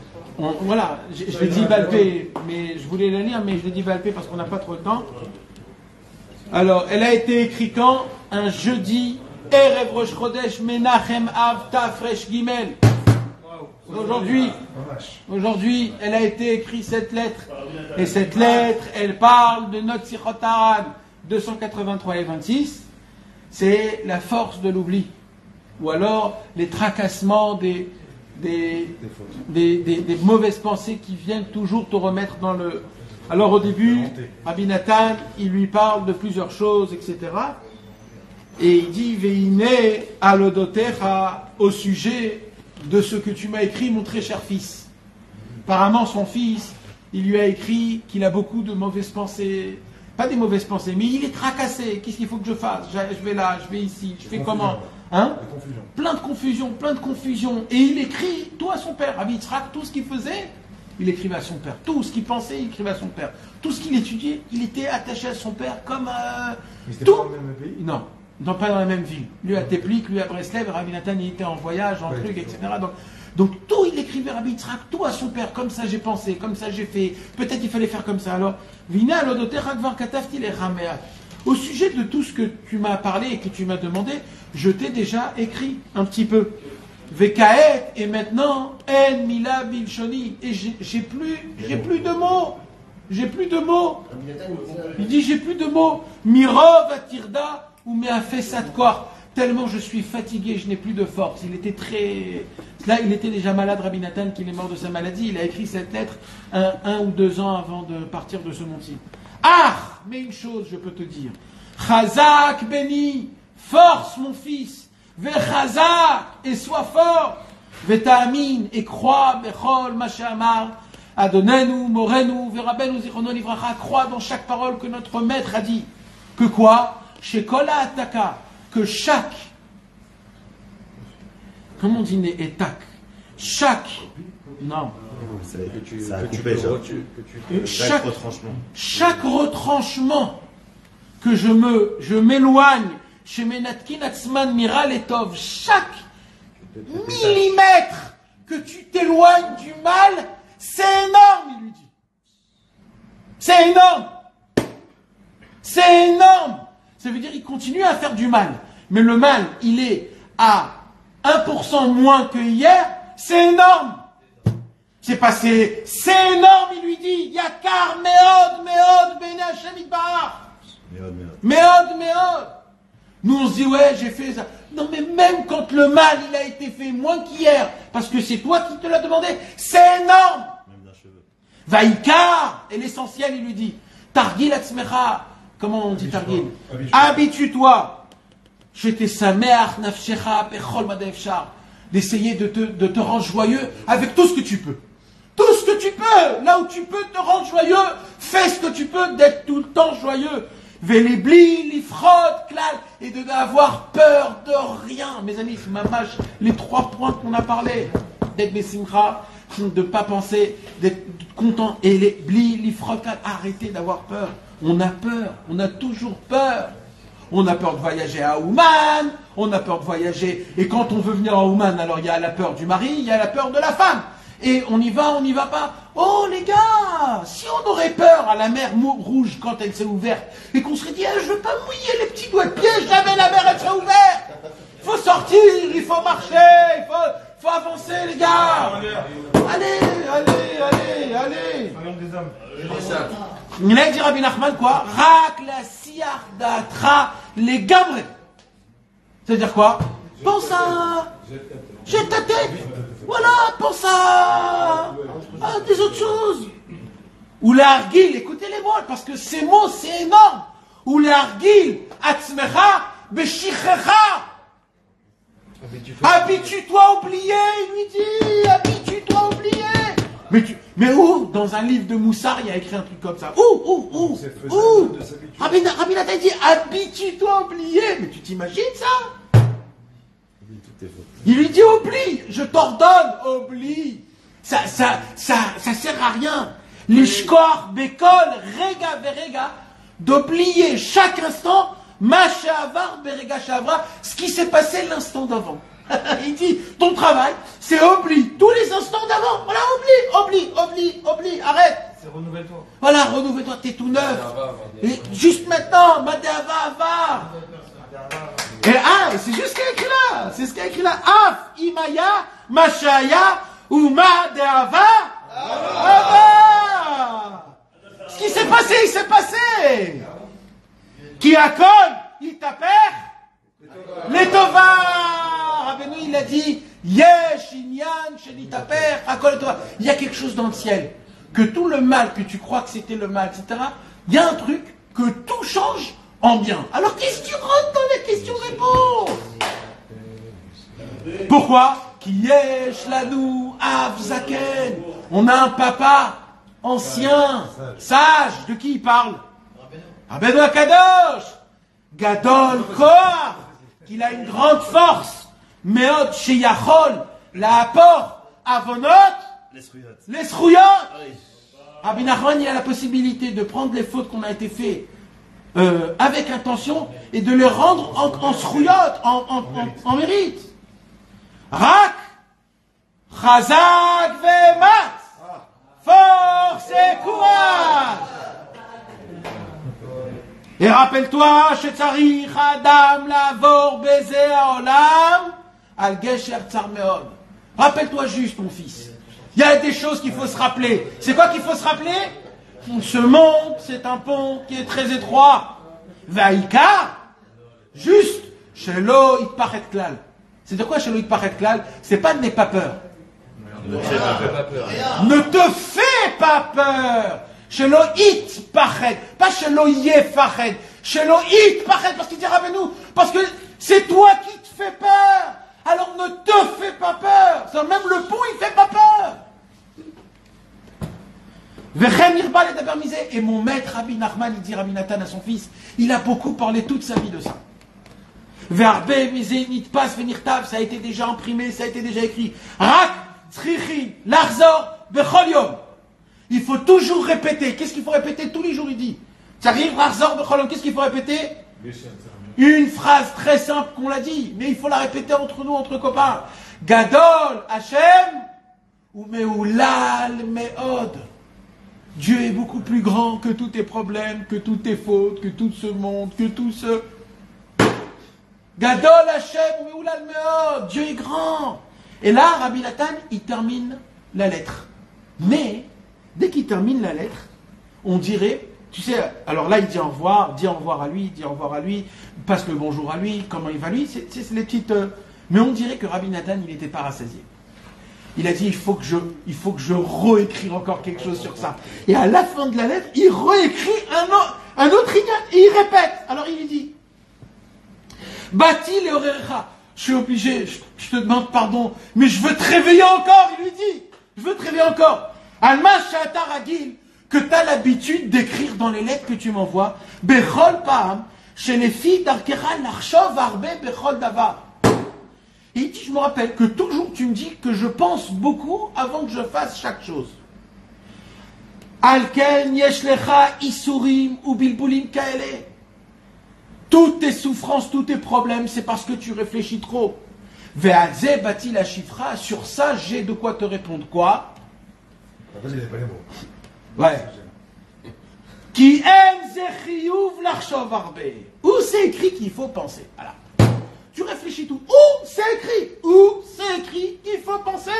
Voilà, je l'ai dit Balpé, mais je voulais la lire, mais je l'ai dit Balpé parce qu'on n'a pas trop le temps. Alors, elle a été écrite quand? Un jeudi, Erev Rosh Chodesh, Menachem Av, Taf, Resh Gimel. Aujourd'hui, elle a été écrite cette lettre. Et cette lettre, elle parle de notre Sichot Haran 283 et 26. C'est la force de l'oubli. Ou alors les tracassements des mauvaises pensées qui viennent toujours te remettre dans le... Alors au début, Rabbi Nathan, il lui parle de plusieurs choses, etc. Et il dit, Veine alodotecha, au sujet de ce que tu m'as écrit, mon très cher fils. Apparemment, son fils, il lui a écrit qu'il a beaucoup de mauvaises pensées. Pas des mauvaises pensées, mais il est tracassé. Qu'est-ce qu'il faut que je fasse? Je vais là, je vais ici, je fais comment? Hein? Plein de confusion. Et il écrit tout à son père. Rabbi Yitzhak, tout ce qu'il faisait, il écrivait à son père. Tout ce qu'il pensait, il écrivait à son père. Tout ce qu'il étudiait, il était attaché à son père comme... Mais c'était tout. pas dans le même pays? Non, pas dans la même ville. Lui à Teplik, lui à Breslev, Rabbi Nathan, il était en voyage, en truc, etc. Donc tout, il écrivait Rabbi Yitzhak, tout à son père. Comme ça j'ai pensé, comme ça j'ai fait. Peut-être il fallait faire comme ça. Alors, Vina alodotecha kvar katavti lechameat. Au sujet de tout ce que tu m'as parlé et que tu m'as demandé, je t'ai déjà écrit un petit peu. Vekaet, et maintenant, en mila bilshoni. Et j'ai plus de mots. J'ai plus de mots. Il dit, j'ai plus de mots. Mirov atirda ou meafesat kor. Tellement je suis fatigué, je n'ai plus de force. Il était Là, il était déjà malade, Rabbi Nathan, qu'il est mort de sa maladie. Il a écrit cette lettre un ou 2 ans avant de partir de ce monde-ci. Ah, mais une chose, je peux te dire. Chazak Beni, force mon fils. Vechazak, et sois fort. Veta'amin, et crois, Bechol, Mashamar, Adonenu, Morenu, Verabenu, Zichrono, Livracha, crois dans chaque parole que notre maître a dit. Que quoi? Chez Kola Ataka, que chaque, comment on dit étac? Chaque, non. Ça a coupé, Chaque retranchement que je m'éloigne chez Menatkin Atzman Miral Etov, chaque millimètre que tu t'éloignes du mal, c'est énorme, il lui dit. C'est énorme. C'est énorme. Ça veut dire qu'il continue à faire du mal. Mais le mal, il est à 1% moins que hier, c'est énorme. C'est passé, c'est énorme, il lui dit. Yakar, meod, bene Hashem itbarach. Meod. Nous on se dit, ouais, j'ai fait ça. Non, mais même quand le mal, il a été fait moins qu'hier, parce que c'est toi qui te l'as demandé, c'est énorme. Même d'un cheveu. Vaikar, et l'essentiel, il lui dit, Targil atzmecha. Comment on dit Targil? Habitue-toi. J'étais sameach nafshecha bechol madefshar. D'essayer de te rendre joyeux avec tout ce que tu peux. Tout ce que tu peux. Là où tu peux te rendre joyeux, fais ce que tu peux d'être tout le temps joyeux. Velibli, lifrod, klal. Et de n'avoir peur de rien. Mes amis, c'est mamash, les 3 points qu'on a parlé. D'être besimcha, de ne pas penser, d'être content. Et les bli, lifrod, klal. Arrêtez d'avoir peur. On a peur. On a toujours peur. On a peur de voyager à Ouman, on a peur de voyager. Et quand on veut venir à Ouman, alors il y a la peur du mari, il y a la peur de la femme. Et on y va pas. Oh les gars, si on aurait peur à la mer Rouge quand elle s'est ouverte, et qu'on serait dit, je veux pas mouiller les petits doigts de pied, jamais la mer elle sera ouverte. Il faut sortir, il faut marcher, il faut avancer les gars. Allez. Il a dit Rabbi Nachman quoi? Rak la siach datra les gamre. C'est-à-dire quoi? Pense à... Jette ta tête. Voilà, pense à des autres choses. Ou l'argil, écoutez les mots, parce que ces mots c'est énorme. Ou l'argil, atzmecha, beshichecha. Habitue-toi à oublier, il lui dit, habitue-toi à oublier. Mais où? Dans un livre de Moussard, il y a écrit un truc comme ça. Où? Rabbi Nathan dit, habitue-toi à oublier. Mais tu t'imagines ça? Il lui dit, oublie. Je t'ordonne, oublie. Ça sert à rien. L'ishkor, bekol, rega, verega, d'oublier chaque instant, ma shavar, berega shavra, ce qui s'est passé l'instant d'avant. Il dit, ton travail, c'est oublie tous les instants d'avant. Voilà, oublie, arrête. C'est renouvelle-toi. Voilà, renouvelle-toi, t'es tout neuf. Et juste maintenant, Madava, va. Et c'est juste ce qu'il y a écrit là. C'est ce qu'il y a écrit là. Af, Imaya, Mashaya, Uma de Ava, Ava. Ce qui s'est passé, il s'est passé. Qui accole, il t'appelle. Les Tovar. Rabbeinu, il a dit, Yesh, Inyan, Shelitaper, Akol, Tovar. Il y a quelque chose dans le ciel. Que tout le mal, que tu crois que c'était le mal, etc., il y a un truc que tout change en bien. Alors qu'est-ce que tu rentres dans les questions-réponses? Pourquoi? Yesh Lanou Avzaken. On a un papa ancien, sage. De qui il parle? Rabbeinu Akadosh. Gadol Koach. Qu'il a une grande force. Meot Sheyachol. La apport. Avonot. Les Srouyot. Rabbi Nachman, il a la possibilité de prendre les fautes qu'on a été faites avec intention et de les rendre en Srouyot, en mérite. Rak, Chazak Vemat, force et courage. Et rappelle-toi, Shetzarich Adam Lavor Beze Haolam, Al Gesher Tsar Meod. Rappelle-toi juste, mon fils. Il y a des choses qu'il faut se rappeler. C'est quoi qu'il faut se rappeler? Ce monde, c'est un pont qui est très étroit. Vaïka, juste, Shelo Itpachet Klal. C'est de quoi Shelo Itpachet Klal? C'est pas de n'aie pas peur. Ne te fais pas peur. Shelo Itpachet. Pas Shelo Yefachet. Shelo Itpachet. Parce qu'il dit Rabbeinu, parce que c'est toi qui te fais peur. Alors ne te fais pas peur. Même le pont, il fait pas peur. Et mon maître Rabbi Nachman, il dit Rabbi Nathan à son fils, il a beaucoup parlé toute sa vie de ça. Ça a été déjà imprimé, ça a été déjà écrit. Il faut toujours répéter. Qu'est-ce qu'il faut répéter tous les jours? Il dit. Qu'est-ce qu'il faut répéter? Une phrase très simple qu'on l'a dit, mais il faut la répéter entre nous, entre copains. Gadol Hashem ou Meoulal Meod. Dieu est beaucoup plus grand que tous tes problèmes, que toutes tes fautes, que tout ce monde, que tout ce... Gadol Hashem ou Meoulal Meod. Dieu est grand. Et là, Rabbi Nathan, il termine la lettre. Mais, dès qu'il termine la lettre, on dirait... Tu sais, alors là, il dit au revoir à lui, passe le bonjour à lui, comment il va lui, c'est les petites... Mais on dirait que Rabbi Nathan, il n'était pas rassasié. Il a dit, il faut que je réécris encore quelque chose sur ça. Et à la fin de la lettre, il réécrit un autre ignat, et il répète. Alors il lui dit, Bati le Orerecha, je suis obligé, je te demande pardon, mais je veux te réveiller encore, il lui dit, je veux te réveiller encore. Alma Shata Ragil, que tu as l'habitude d'écrire dans les lettres que tu m'envoies, Bechol Paham, chez les filles d'Arkera, Narshov Arbe, Bechol Davar. Et il dit, je me rappelle que toujours tu me dis que je pense beaucoup avant que je fasse chaque chose. Alken Yeshlecha Isurim ou Bilbulim Kaele. Toutes tes souffrances, tous tes problèmes, c'est parce que tu réfléchis trop. Ve'adze bati la chifra, sur ça j'ai de quoi te répondre. Quoi? Ouais. Qui aime zechiyuv l'archov arbe. Où c'est écrit qu'il faut penser? Voilà. Tu réfléchis tout. Où c'est écrit? Où c'est écrit qu'il faut penser?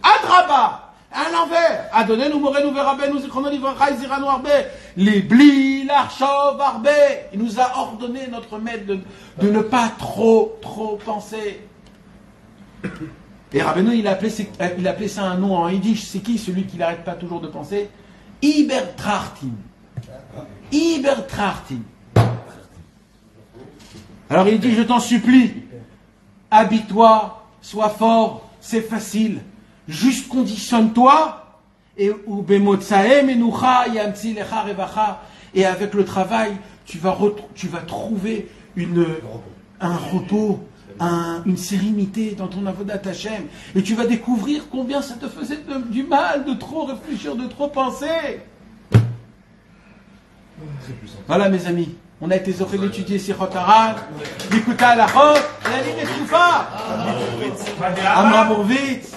Adraba, à l'envers. Adonenu morenu verabenu zichrono livracha iziranu arbe. Les bli l'archov arbe. Il nous a ordonné, notre maître, de ne pas trop penser. Et Rabbeinu, il a appelé ça un nom en yiddish. C'est qui celui qui n'arrête pas toujours de penser? Ibertrachtin. Ibertrachtin. Alors il dit, je t'en supplie, habille-toi, sois fort, c'est facile, juste conditionne-toi, et avec le travail, tu vas trouver un repos, une sérénité dans ton avodat Hashem, et tu vas découvrir combien ça te faisait du mal de trop réfléchir, de trop penser. Voilà mes amis. On a été zoré d'étudier Sichot Harad, d'écouter à la route, et aller les Soufa. Amra Mourvitz.